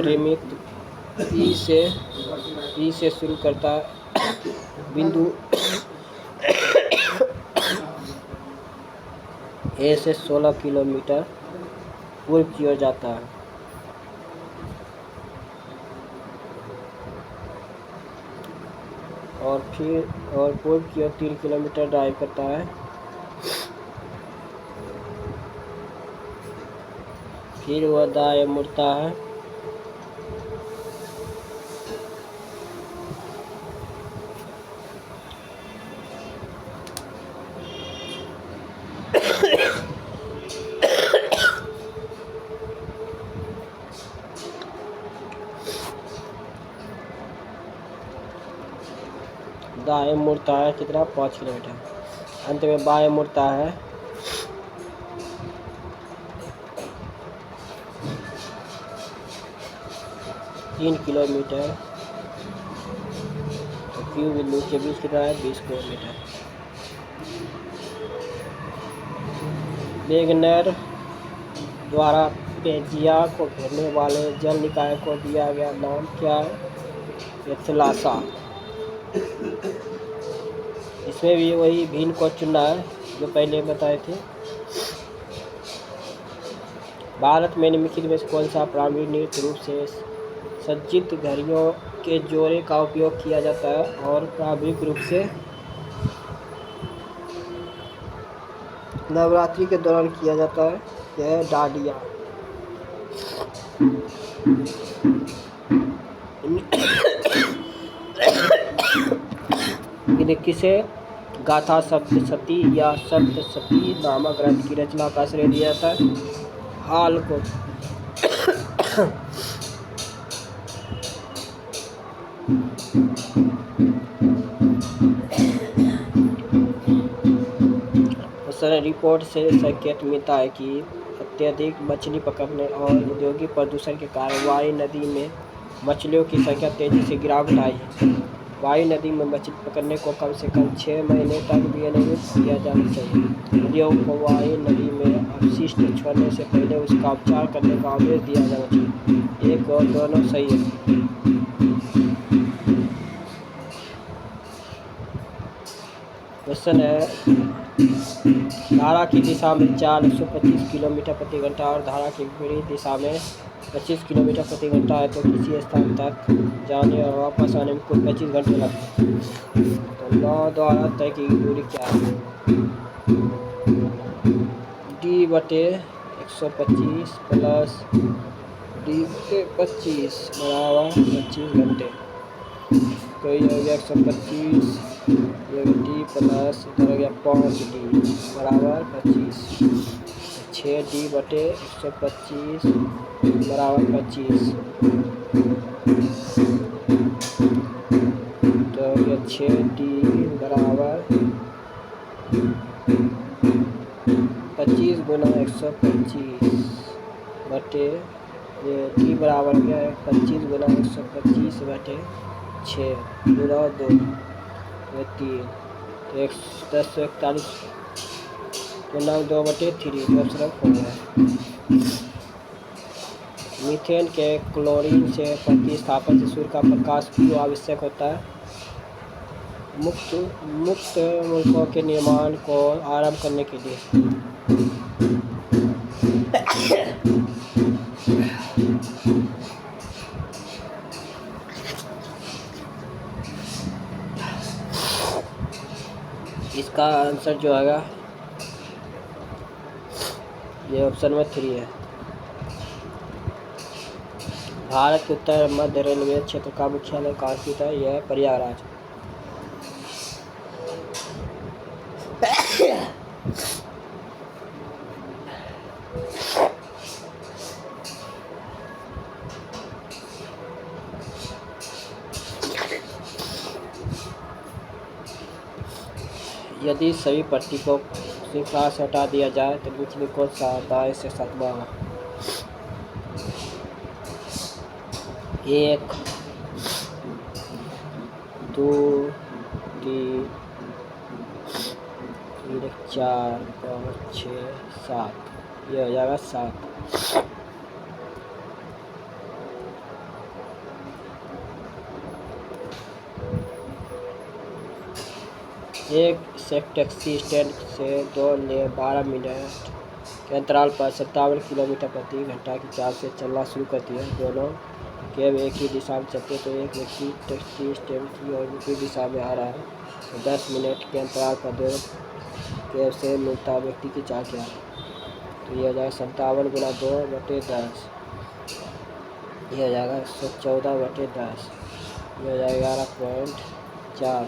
A: रिमित ई से शुरू करता है बिंदु ए से 16 किलोमीटर पूर्व की ओर जाता है। और पूर्व की ओर 3 किलोमीटर ड्राइव करता है। फिर वह दाएं मुड़ता है दाएं मुड़ता है कितना 5 किलोमीटर, अंत में बाएं मुड़ता है 3 किलोमीटर। तो क्यू बिंदु के बीच कितना है 20 किलोमीटर। वेगनर द्वारा पेजिया को घेरने वाले जल निकाय को दिया गया नाम क्या है? एथलासा। इसमें भी वही भिन्न को चुनना है जो पहले बताए थे। भारत में निम्नलिखित में से कौन सा प्रामाणिक रूप से सज्जित घड़ियों के जोड़े का उपयोग किया जाता है और प्रारंभिक रूप से नवरात्रि के दौरान किया जाता है? यह है डाडिया। किसे गाथा सप्तशती या सप्तशती नामक ग्रंथ की रचना का श्रेय दिया जाता है? हाल को। क्वेश्चन रिपोर्ट से संकेत मिलता है कि अत्यधिक मछली पकड़ने और औद्योगिक प्रदूषण के कारण वाई नदी में मछलियों की संख्या तेजी से गिरावट आई है। वाई नदी में मछली पकड़ने को कम से कम 6 महीने तक विनियमित किया जाना चाहिए। उद्योग को वाई नदी में अपशिष्ट छोड़ने से पहले उसका उपचार करने का आदेश दिया जाना चाहिए। एक और दोनों सही है। क्वेश्चन है, धारा की दिशा में 425 किलोमीटर प्रति घंटा और धारा की विपरीत दिशा में 25 किलोमीटर प्रति घंटा है तो किसी स्थान तक जाने और वापस आने में कुल 25 घंटे लगते हैं। तो 9 द्वारा तय की दूरी क्या है? d/125 प्लस d/25 बराबर 25 घंटे। तो ये हो गया 125, ये d प्लस इधर हो गया 5d बराबर 25। 6d/125 बराबर 25। तो ये 6d बराबर 25 गुना 125 बटे ये d बराबर हो गया 25 गुना 125 बटे 6 गुना 2 ये 3 तो 1041 गुना 2/3 ऑप्शन हो गया। मीथेन के क्लोरीन से प्रतिस्थापन से सूर्य का प्रकाश क्यों आवश्यक होता है? मुक्त मुल्कों के निर्माण को आरंभ करने के लिए। इसका आंसर जो आएगा ये ऑप्शन में 3 है। भारत के उत्तर मध्य रेलवे क्षेत्र का मुख्यालय कहाँ स्थित है? यह है प्रयागराज। यदि सभी पट्टी को श्रृंखला से हटा दिया जाए तो निचली कौन सा दाएं से सातवां है? 1 2 3 4 5 6 7 ये हो जाएगा 7। एक टैक्सी स्टैंड से दौड़ ले 12 मिनट के अंतराल पर 57 किलोमीटर प्रति घंटा की चाल से चलना शुरू करती है। दोनों कैब एक ही दिशा में चलते तो एक व्यक्ति टैक्सी स्टैंड की ओर विपरीत दिशा में आ रहा है तो 10 मिनट के अंतराल पर दो कैब से मिलता व्यक्ति की चाल क्या है? तो ये हो जाएगा 57 गुना 2/10 ये हो जाएगा 114/10 ये हो जाएगा 11.4।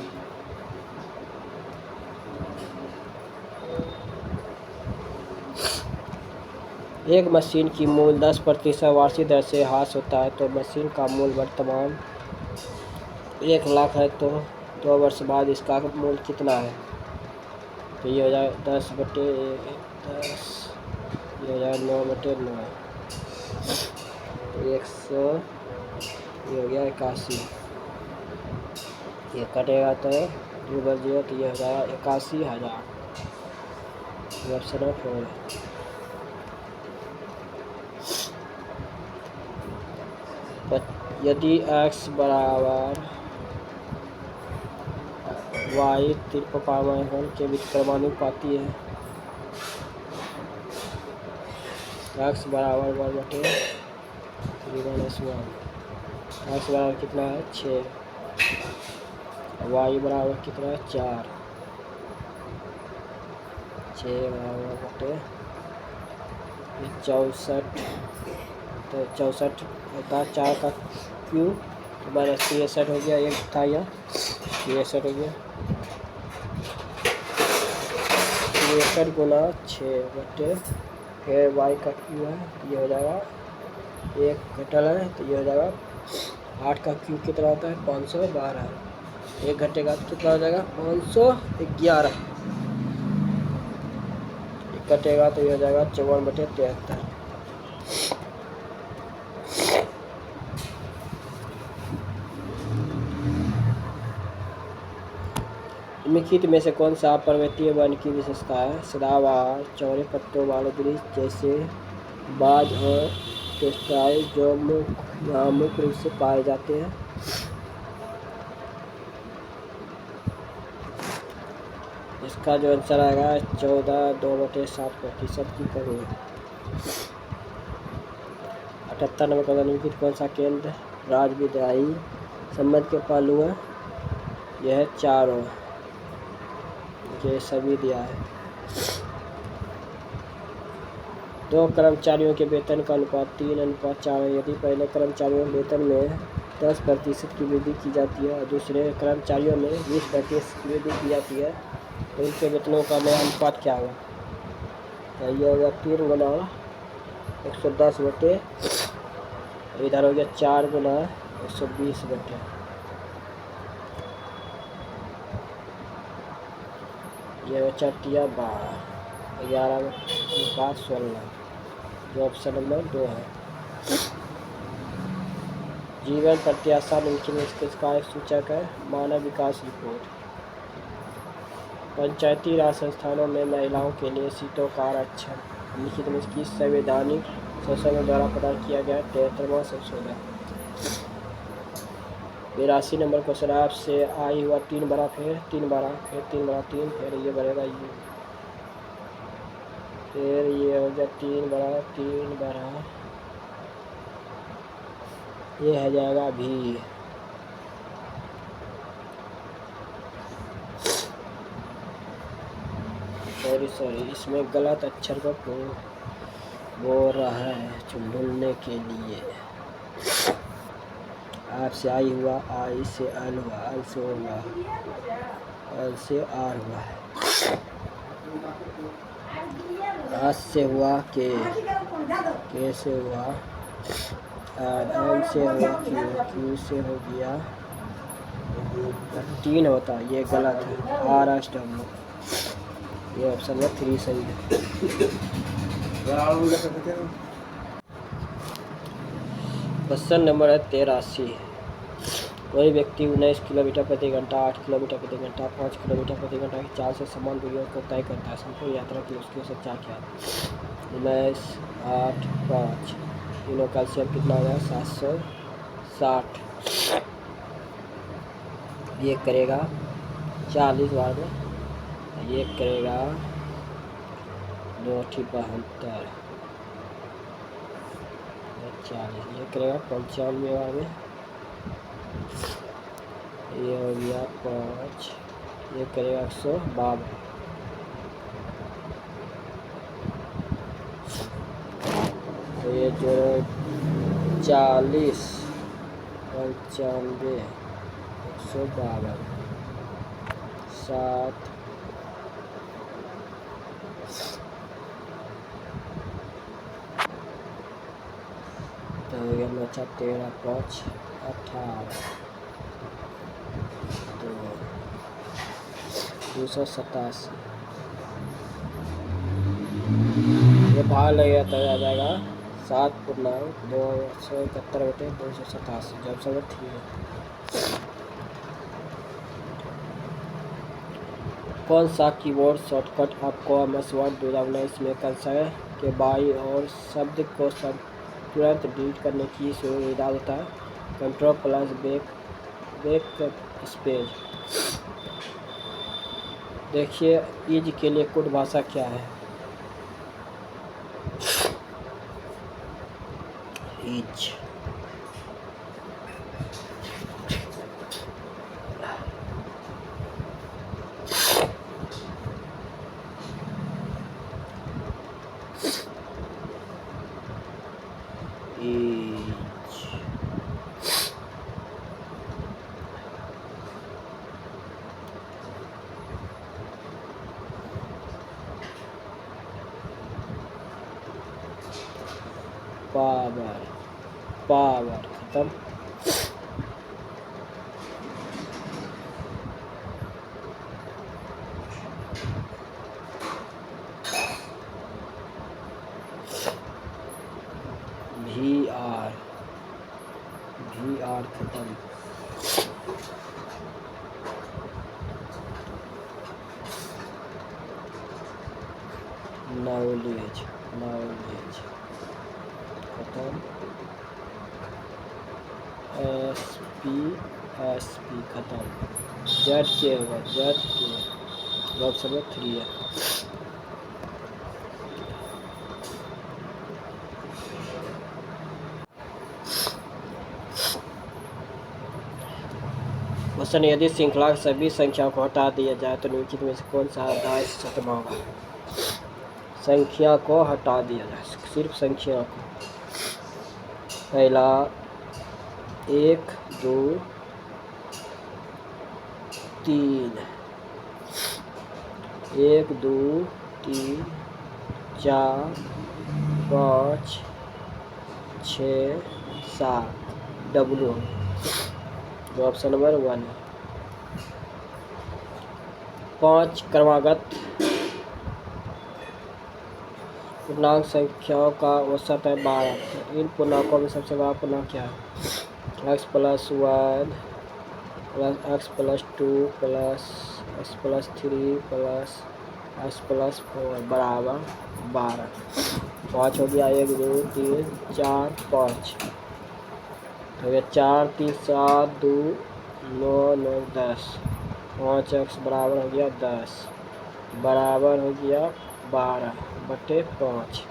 A: एक मशीन की मूल्य 10% वार्षिक दर से ह्रास होता है तो मशीन का मूल्य वर्तमान 1 लाख है तो 2 वर्ष बाद इसका मूल्य कितना है? तो ये हो जाए 10/10 ये हो जाए 9/9 100 ये हो गया 81 ये कटेगा तो 2 बजे तो ये हो जाएगा 81,000 ऑप्शन ऑफ है। यदि x बराबर y त्रिपक्षीय के व्युत्क्रमानुपाती है x बराबर 1/3 -1 x बराबर कितना है 6 y बराबर कितना है 4 6 बराबर 64 तो 64 होता है 4 का क्यू तो -63 हो गया एक था यह 63 हो गया 63 गुना 6 बटे फिर y का क्यू है ये हो जाएगा एक घटल है तो ये हो जाएगा 8 का क्यू कितना होता है 512 एक घंटे का कितना हो जाएगा 511 कटेगा तो ये हो जाएगा 54/73। निम्नलिखित में से कौन सा पर्वतीय वन की विशेषता है? सदाबहार, चौड़े पत्तों वाले वृक्ष जैसे बाज और टेस्टाई जो यहाँ मुख्य रूप से पाए जाते हैं। इसका जो आंसर आएगा 14.2/7% की कमी है। 78 नंबर का निम्नलिखित कौन सा केंद्र राज्य विधायी संबंध के पहलू है? यह है चारों, ये सभी दिया है। 2 कर्मचारियों के वेतन का अनुपात 3:4 है। यदि पहले कर्मचारियों के वेतन में 10% की वृद्धि की जाती है और दूसरे कर्मचारियों में 20% की वृद्धि की जाती है तो इनके वेतनों का नया अनुपात क्या होगा? तो ये होगा 3 गुना 110 बटे, इधर हो गया 4 गुना 120 बटे। ये बचा 12, 11/16, जो ऑप्शन नंबर 2 है। जीवन प्रत्याशा निम्नलिखित में किसका एक सूचक है? मानव विकास रिपोर्ट। पंचायती राज संस्थानों में महिलाओं के लिए सीटों का आरक्षण निम्नलिखित में किस संवैधानिक संशोधन द्वारा प्रदान किया गया? 73वां संशोधन। 82 नंबर क्वेश्चन आपसे आई हुआ 3 बड़ा फिर 3 बड़ा फिर 3 बड़ा 3 फिर ये बढ़ेगा ये, फिर ये हो गया 3 बड़ा 3 बड़ा, ये है जाएगा भी। सॉरी इसमें गलत अक्षर को बोल रहा है ढूंढने के लिए। आपसे आई हुआ, आई से अल हुआ, अल से होगा, अल से आर हुआ है, आज से हुआ के से हुआ, एन से हुआ क्यू से हो गया 3 होता, ये गलत है। आर एस डब्ल्यू, ये ऑप्शन में 3 सही है। क्वेश्चन नंबर है 83। कोई व्यक्ति 19 किलोमीटर प्रति घंटा, 8 किलोमीटर प्रति घंटा, 5 किलोमीटर प्रति घंटा की चाल से समान दूरियों को तय करता है। संपूर्ण यात्रा की उसकी सच्चा क्या है? 19, 8, 5, तीनों का एलसीएम कितना हो गया? 760। ये करेगा 40 बार में, ये करेगा 272, 40, ये करेगा 95 बार में, ये हो गया 5, ये करेगा 152, तो ये जो 40, 95, 152, 7, तो हो गया 9, 13, 5, 18, 287। ये बाहर लगेगा तो आ जाएगा 7.271/287, जब सब ठीक है। कौन सा कीबोर्ड शॉर्टकट आपको MS Word 2019 में कर्सर के बाईं ओर शब्द को तुरंत डिलीट करने की सुविधा देता है? Ctrl+बैक स्पेस। देखिए ईज के लिए कोड भाषा क्या है? ईज, पावर खत्म। खत्म। नॉलेज खत्म। एस पी खत्म। जेड के होगा, जेड के ऑप्शन में 3 है। क्वेश्चन, यदि श्रृंखला की सभी संख्याओं को हटा दिया जाए तो निम्नलिखित में से कौन सा आदेश खत्म होगा? संख्या को हटा दिया जाए, सिर्फ संख्या को। पहला 1 2 3, 1 2 3 4 5 6 7 डब्लू, जो ऑप्शन नंबर 1 है। 5 क्रमागत पूर्णांक संख्याओं का औसत है 12। इन पूर्णांकों में सबसे बड़ा पूर्णांक क्या है? x + 1 + x + 2 + x + 3 + x + 4 बराबर 12। 5 हो गया, 1 2 3 4 5 हो गया, 4 3 7 2 9 9 10। 5x बराबर हो गया 10 बराबर हो गया 12/5।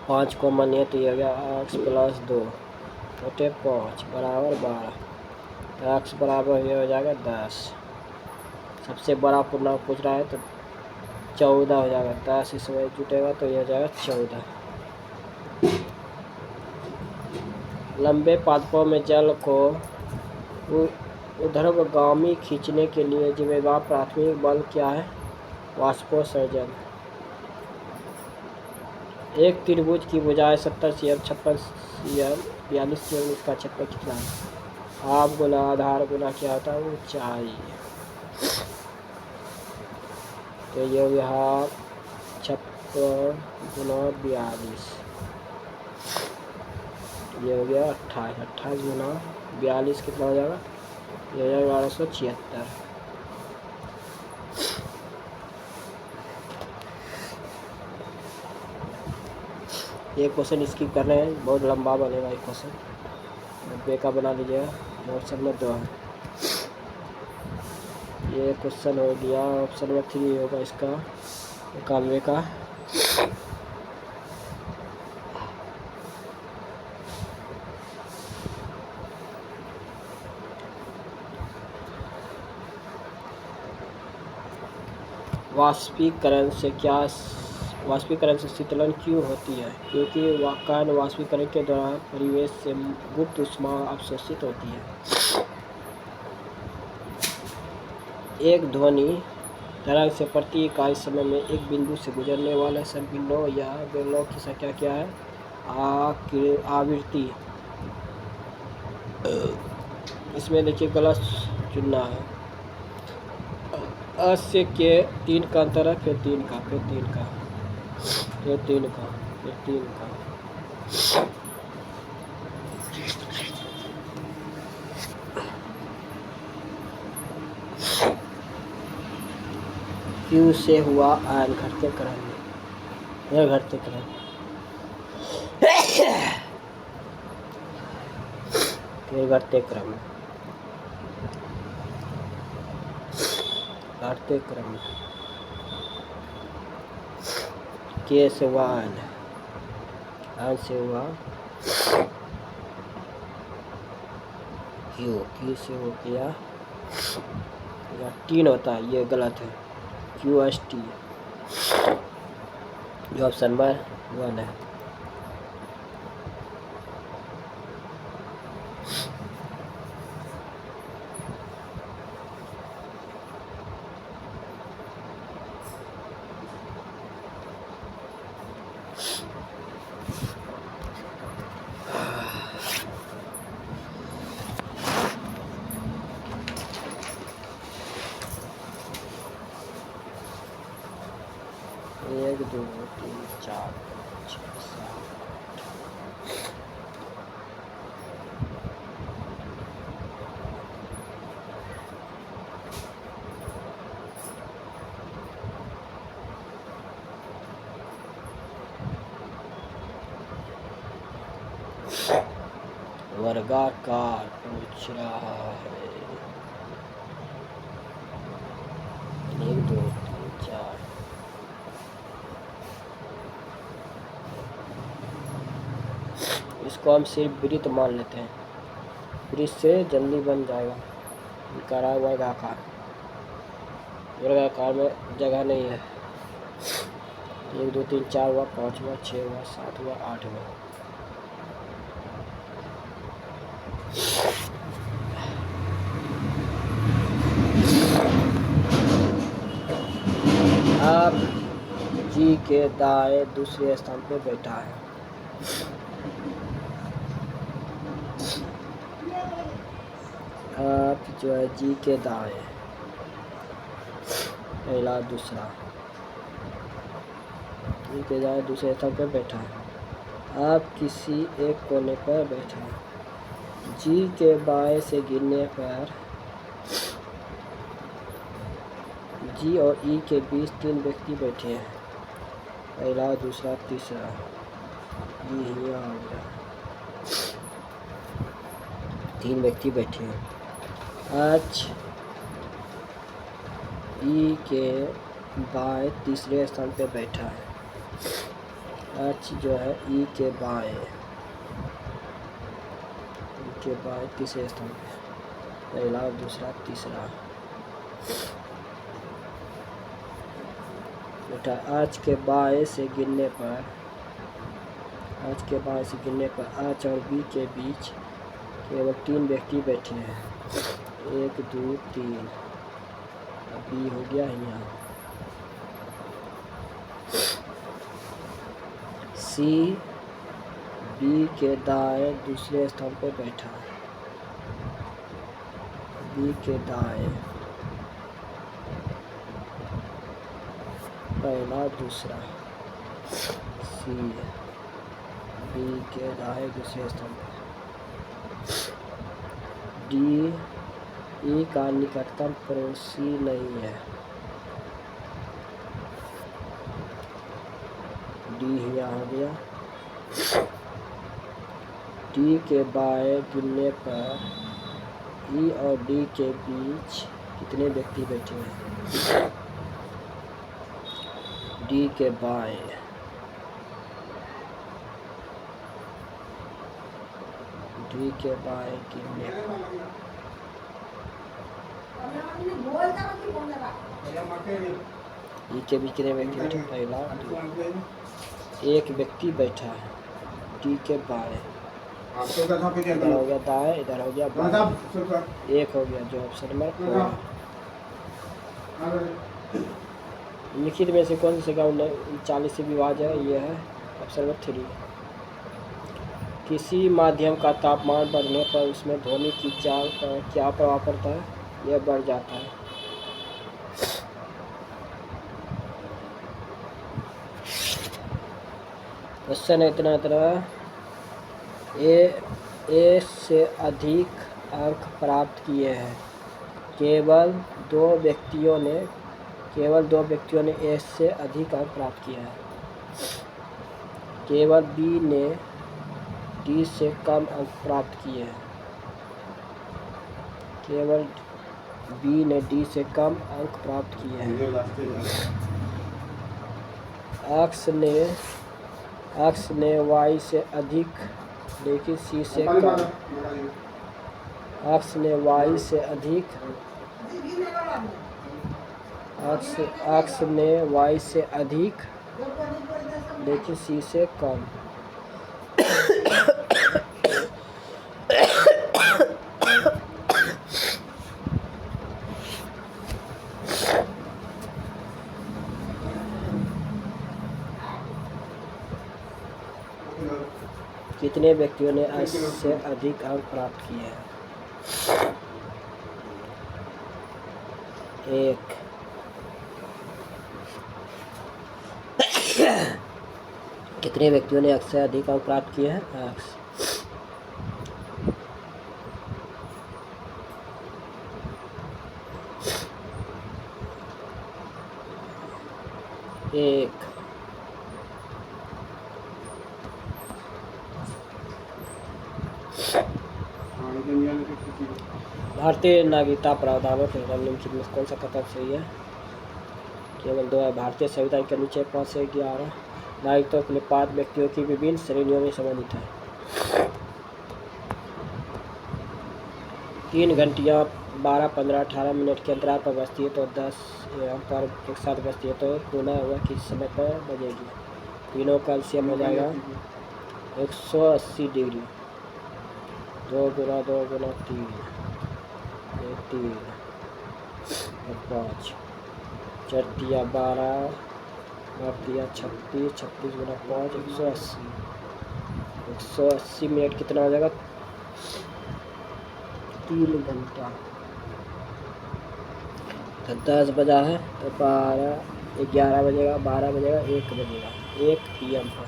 A: 5 को मानिए तो ये हो गया x + 2/5 बराबर 12। तो x बराबर ये हो जाएगा 10। सबसे बड़ा पूर्णांक पूछ रहा है तो 14 हो जाएगा। 10 इसमें जुटेगा तो ये हो जाएगा 14। लंबे पादपों में जल को ऊर्ध्वगामी खींचने के लिए जिम्मेदार प्राथमिक बल क्या है? वाष्पोत्सर्जन। एक त्रिभुज की भुजाएं 70 cm, 56 cm, 42 cm, इसका क्षेत्रफल कितना है? आप गुना आधार गुना क्या होता है? ऊंचाई। तो ये हो गया 56 गुना 42, ये हो गया 28। 28 गुना 42 कितना हो जाएगा? ये हो जाएगा 1276। ये क्वेश्चन स्किप कर रहे हैं, बहुत लंबा बनेगा ये क्वेश्चन। 90 का बना लीजिएगा। ऑप्शन में 2 है। ये क्वेश्चन हो गया, ऑप्शन में 3 होगा इसका 91 का। वाष्पीकरण से शीतलन क्यों होती है? क्योंकि कण वाष्पीकरण के दौरान परिवेश से गुप्त ऊष्मा अवशोषित होती है। एक ध्वनि तरंग से प्रति इकाई समय में एक बिंदु से गुजरने वाले संपिंडों या बेलों की संख्या क्या है? आवृत्ति। इसमें देखिए गलत चुनना है। से के 3 का अंतर है, फिर 3 का, फिर 3 का, फिर 3 का, फिर 3 का। Q से हुआ आयन घटते क्रम में, यह घटते क्रम। फिर घटते क्रम, घटते क्रम। K से हुआ आयन, आयन से हुआ Q से हो गया या 3 होता है, ये गलत है। QST, जो ऑप्शन नंबर 1 है। एक 2 3 4 5 6 7 वर्गाकार पूछ रहा है। 1 2 3 4। इसको हम सिर्फ वृत्त मान लेते हैं, वृत्त से जल्दी बन जाएगा। करा वर्गाकार, वर्गाकार में जगह नहीं है। 1 2 3 4 हुआ, 5 हुआ, 6 हुआ, 7 हुआ, 8 हुआ। अब जी के दाएं दूसरे स्थान पे बैठा है। अब जो है जी के दाएं पहला दूसरा, जी के दाएं दूसरे स्थान पे बैठा है। अब किसी एक कोने पर बैठा है। जी के बाएं से गिरने पर जी और ई के बीच 3 व्यक्ति बैठे हैं, पहला दूसरा तीसरा। जी यहाँ हो गया, 3 व्यक्ति बैठे हैं। आज ई के बाएं तीसरे स्थान पे बैठा है। आज जो है ई के बाएं तीसरे स्थान पे, पहला दूसरा तीसरा बेटा। आज के बाएं से गिरने पर आज और बी के बीच केवल 3 व्यक्ति बैठे हैं, 1 2 3। बी हो गया यहाँ। सी बी के दाएं दूसरे स्थान पर बैठा है, बी के दाएं पहला दूसरा। सी बी के दाएं दूसरे स्थान पर। डी ई का निकटतम पड़ोसी नहीं है, डी यहाँ हो गया। डी के बाएं गिरने पर ई और डी के बीच कितने व्यक्ति बैठे हैं? डी के बाएं गिरने पर ई के बीच कितने व्यक्ति बैठे? पहला 2, 1 व्यक्ति बैठा है डी के बाएं। इधर हो गया दाएं, इधर हो गया बाएं, 1 हो गया जो ऑप्शन नंबर 4। लिखित में से कौन सी संख्या 40 से विभाज्य है? ये है ऑप्शन नंबर 3। किसी माध्यम का तापमान बढ़ने पर उसमें ध्वनि की चाल पर क्या प्रभाव पड़ता है? यह बढ़ जाता है। क्वेश्चन इतना ए से अधिक अंक प्राप्त किए हैं। केवल दो व्यक्तियों ने ए से अधिक अंक प्राप्त किया है। केवल बी ने डी से कम अंक प्राप्त किए हैं। केवल बी ने डी से कम अंक प्राप्त किए हैं। एक्स ने वाई से अधिक लेकिन सी से कम। एक्स ने वाई से अधिक, एक्स ने वाई से अधिक लेकिन सी से कम। कितने व्यक्तियों ने एक्स से अधिक अंक प्राप्त किए हैं? 1। कितने व्यक्तियों ने एक्स से अधिक अंक प्राप्त किए हैं? एक्स। 1। भारतीय नागरिकता प्रावधानों के निम्नलिखित में कौन सा कथन सही है? केवल 2 है। भारतीय संविधान के अनुच्छेद 5 से 11 नागरिकता के लिए 5 व्यक्तियों की विभिन्न श्रेणियों में संबंधित है। 3 घंटियाँ 12, 15, 18 मिनट के अंतराल पर बजती है तो 10 AM पर एक साथ बजती है तो पुनः वह किस समय पर बजेगी? तीनों का एलसीएम हो जाएगा 180 डिग्री। 2 गुना 2 गुना 3 3 5 4 12 36 36 गुना 5 180 180 मिनट कितना हो जाएगा? 3 घंटा। तो 10 बजा है तो 12 11 बजेगा 12 बजेगा 1 बजेगा 1 PM पर।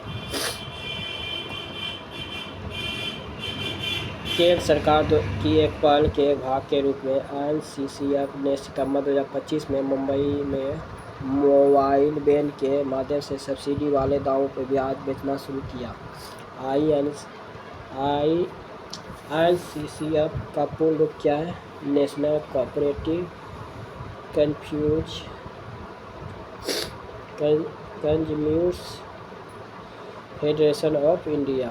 A: केंद्र सरकार की एक पहल के भाग के रूप में NCCF ने सितंबर 2025 में मुंबई में मोबाइल वैन के माध्यम से सब्सिडी वाले दावों पर ब्याज बेचना शुरू किया। NCCF का पूर्ण रूप क्या है? National cooperative consumers federation of India.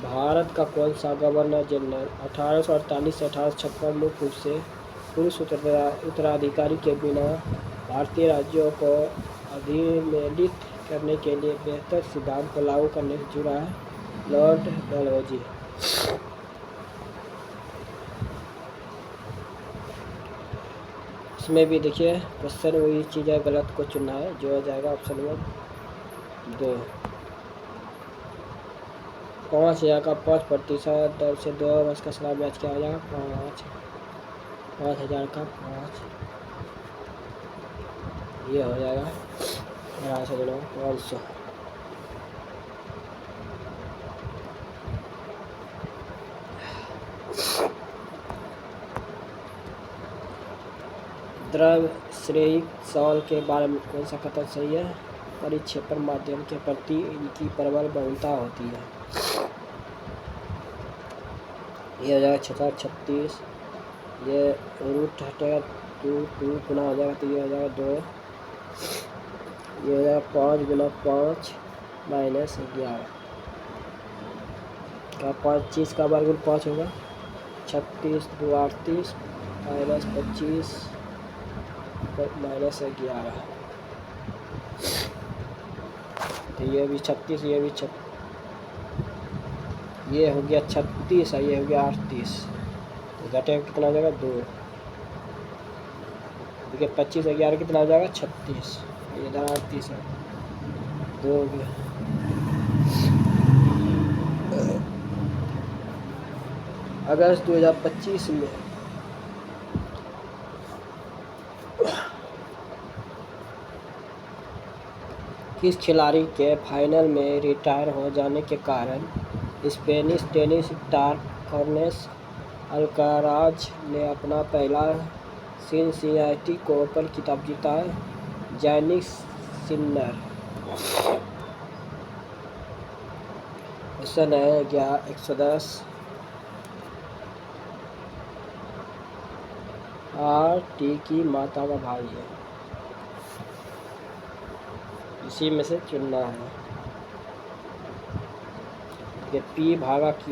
A: Bharat का कौन सा गवर्नर जनरल 1848 से 1856 मुख्य रूप से पुरुष उत्तराधिकारी के बिना भारतीय राज्यों को अधिनियमित करने के लिए बेहतर सिद्धांत को लागू करने से जुड़ा है? लॉर्ड डलहौजी। इसमें भी देखिए क्वेश्चन वही चीज़ है, गलत को चुनना है जो हो जाएगा ऑप्शन नंबर 2। 5,000 का 5% दर से 2 वर्ष का सालाना ब्याज क्या हो जाएगा? 5,000 का 5 ये हो जाएगा 500। द्रव श्रेयिक सॉल के बारे में कौन सा कथन सही है? परिक्षेपण माध्यम के प्रति इनकी प्रबल बहुलता होती है। ये हो जाएगा 636। ये रूट हटेगा 2 गुना हो जाएगा तो ये हो जाएगा 2। ये हो जाएगा 5 गुना 5 माइनस 11 का 25 का वर्गमूल 5 होगा। 36 2 38 माइनस 25 माइनस 11 तो ये भी 36 ये भी 36 ये हो गया 36 और ये हो गया 38 तो घटे कितना हो जाएगा 2। देखिए 25 और 11 कितना हो जाएगा 36 ये 38 है 2 हो गया। अगस्त 2025 में किस खिलाड़ी के फाइनल में रिटायर हो जाने के कारण Spanish tennis star Carlos Alcaraz ने अपना पहला सिंसिनाटी ओपन खिताब जीता है? जैनिक सिन्नर। क्वेश्चन है 110 टी की माता का भाई है, इसी में से चुनना है। कि P भागा Q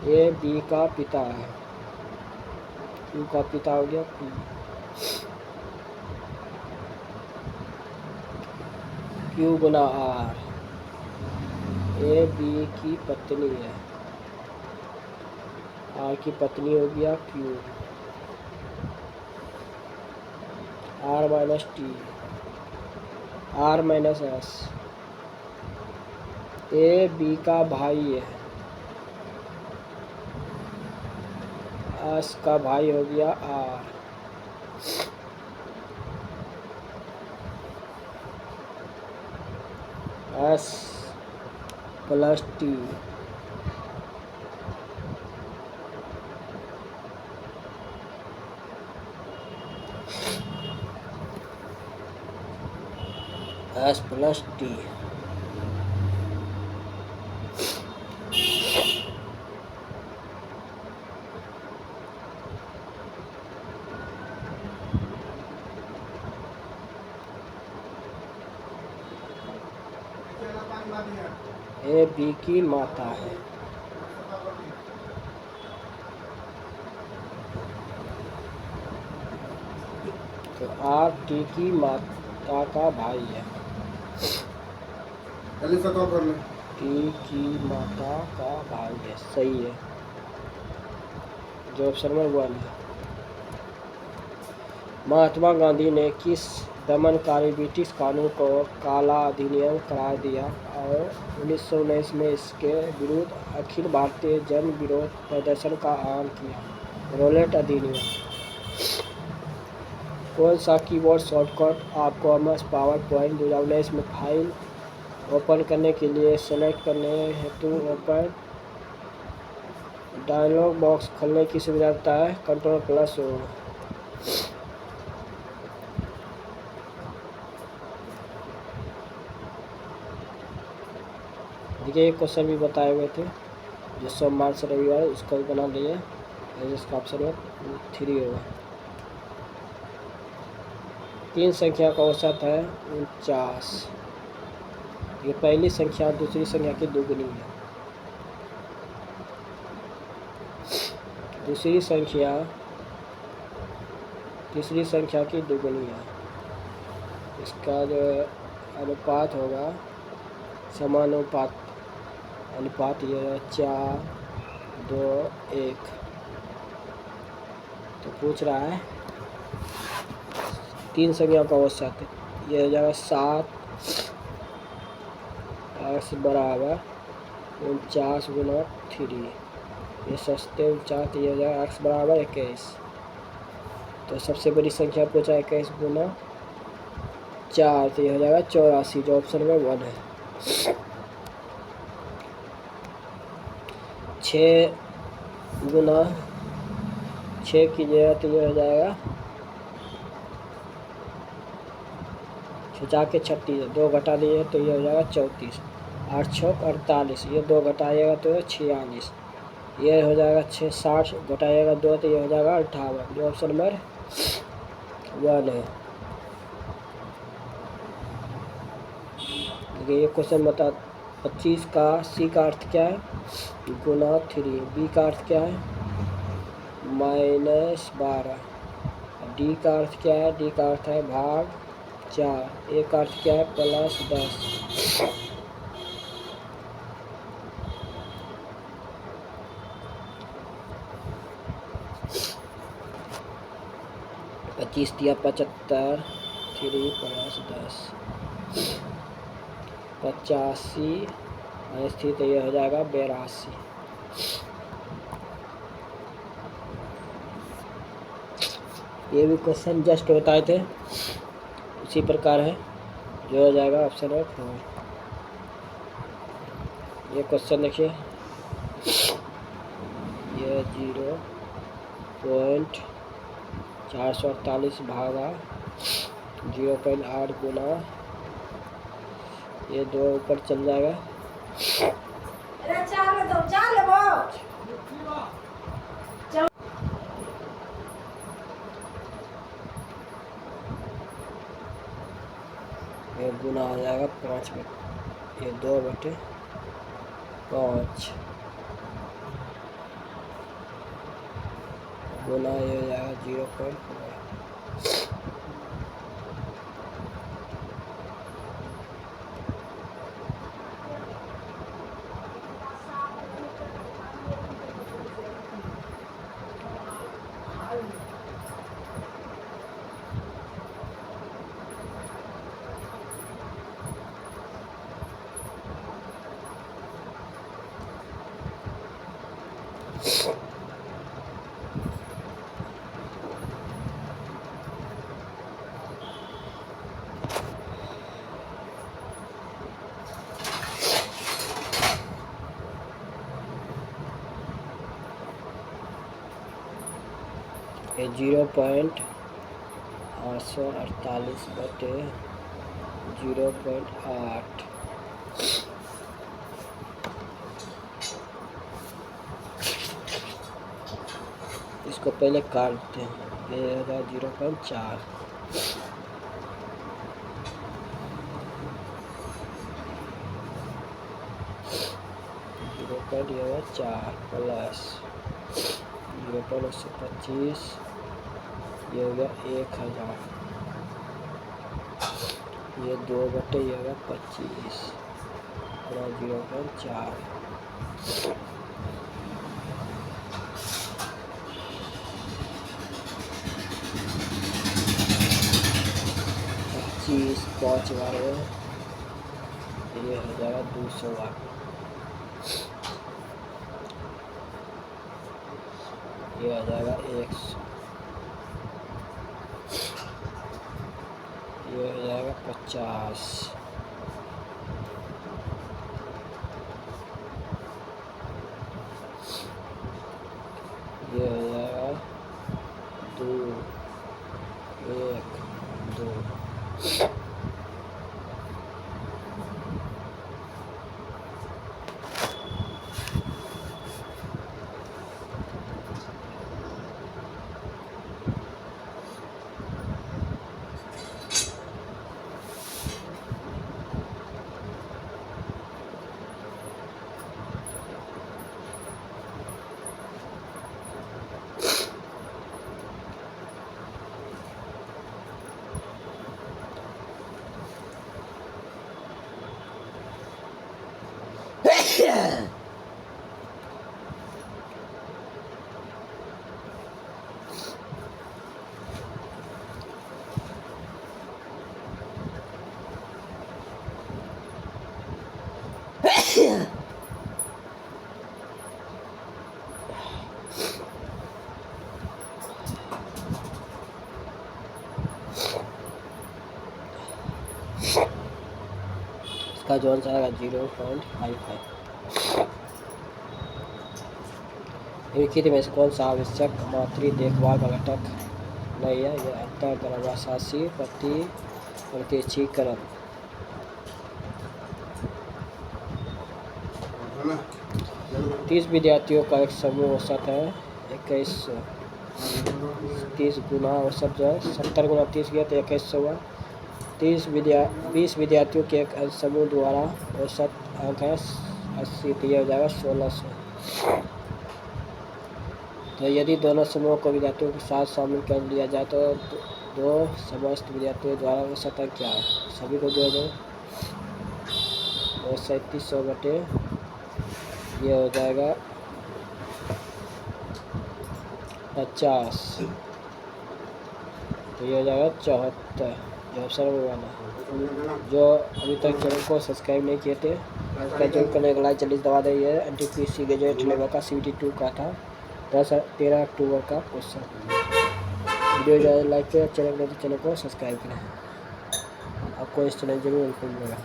A: ये B का पिता है, Q का पिता हो गया P। Q गुना R ये B की पत्नी है, R की पत्नी हो गया Q। R minus T R minus S ए B का भाई है, S का भाई हो गया R। S plus T S plus T B की माता है। तो आर टी की माता का भाई है।
B: जल्दी से कर ले।
A: टी की माता का भाई है, सही है, जो ऑप्शन नंबर 1 है। महात्मा गांधी ने किस दमनकारी ब्रिटिश कानून को काला अधिनियम करार दिया और 1919 में इसके विरुद्ध अखिल भारतीय जन विरोध प्रदर्शन का आह्वान किया? रोलेट अधिनियम। कौन सा कीबोर्ड शॉर्टकट आपको MS पावर पॉइंट 2019 में फाइल ओपन करने के लिए सेलेक्ट करने हेतु ओपन डायलॉग बॉक्स खोलने की सुविधा देता है? Ctrl+O। देखिए ये क्वेश्चन भी बताए हुए थे जो सोमवार से रविवार, इसको भी बना दिए। इसका ऑप्शन में 3 होगा। 3 संख्या का औसत है 49। ये पहली संख्या दूसरी संख्या की दोगुनी है। दूसरी संख्या तीसरी संख्या की दोगुनी है। इसका जो अनुपात होगा समानुपात अनुपात, ये है 4, 2, 1। तो पूछ रहा है 3 संख्या का औसत, ये हो जाएगा 7 x बराबर 49 गुना 3। ये सस्ते 49, ये हो जाएगा x बराबर 21। तो सबसे बड़ी संख्या पूछा 21 गुना 4, तो ये हो जाएगा 84, जो ऑप्शन में 1 है। 6 गुना 6 कीजिएगा तो ये हो जाएगा 36, 2 घटा दिए तो ये हो जाएगा 34। 8 छक 48, ये 2 घटाइएगा तो 46। ये हो जाएगा 60 घटाइएगा 2 तो ये हो जाएगा 58, जो ऑप्शन नंबर 1 है। देखिए ये क्वेश्चन बता 25 का सी का अर्थ क्या है? गुना 3। बी का अर्थ क्या है? -12। डी का अर्थ क्या है? डी का अर्थ है भाग 4। ए का अर्थ क्या है? +10। 25 दिया 75, 3 + 10 85 स्थित, तो ये हो जाएगा 82। ये भी क्वेश्चन जस्ट बताए थे, उसी प्रकार है, जो हो जाएगा ऑप्शन नंबर 4। ये क्वेश्चन देखिए, ये 0.448 भागा 0.8 गुना, ये 2 ऊपर चल जाएगा।
C: अरे चाल दो, चाल वो।
A: ये गुना हो जाएगा 5 में, ये 2/5 गुना, ये हो जाएगा 0.4। ये 0.848/0.8। इसको पहले काटते हैं, ये होगा 0.4। 0.4 प्लस 0.125, ये हो गया 1000, ये 2/, ये होगा 25 और 0.4, 25 5 बार ये हो जाएगा 200 वाट, ये आ जाएगा 100, ये हो जाएगा 50, ये हो जाएगा 2 1 2, इसका जोन आएगा 0.55। निम्नलिखित में से कौन सा आवश्यक मातृ देखभाल का घटक नहीं है? यह अंतर गर्भाशयी प्रतिच्छीकरण। 30 विद्यार्थियों का एक समूह औसत है 2100, 30 गुना औसत जो है 70 गुना 30 गया तो 2100 हुआ। 20 विद्यार्थियों के एक समूह द्वारा औसत अंक है 80, तो यह हो जाएगा 1600। तो यदि दोनों समूहों को विद्यार्थियों के साथ शामिल कर लिया जाए तो दो समस्त विद्यार्थियों द्वारा औसत अंक क्या है? सभी को जोड़ दो, 3700 बटे ये हो जाएगा 50, तो ये हो जाएगा 74, जो ऑप्शन में वाला। जो अभी तक चैनल को सब्सक्राइब नहीं किए थे उसका जरूर करने का लाइक जल्दी दबा देंगे। NTPC ग्रेजुएट लेवल का CBT 2 का था 13 अक्टूबर का क्वेश्चन। वीडियो ज़्यादा लाइक करें, चैनल को सब्सक्राइब करें, आपको इस चैनल जरूर मिलेगा।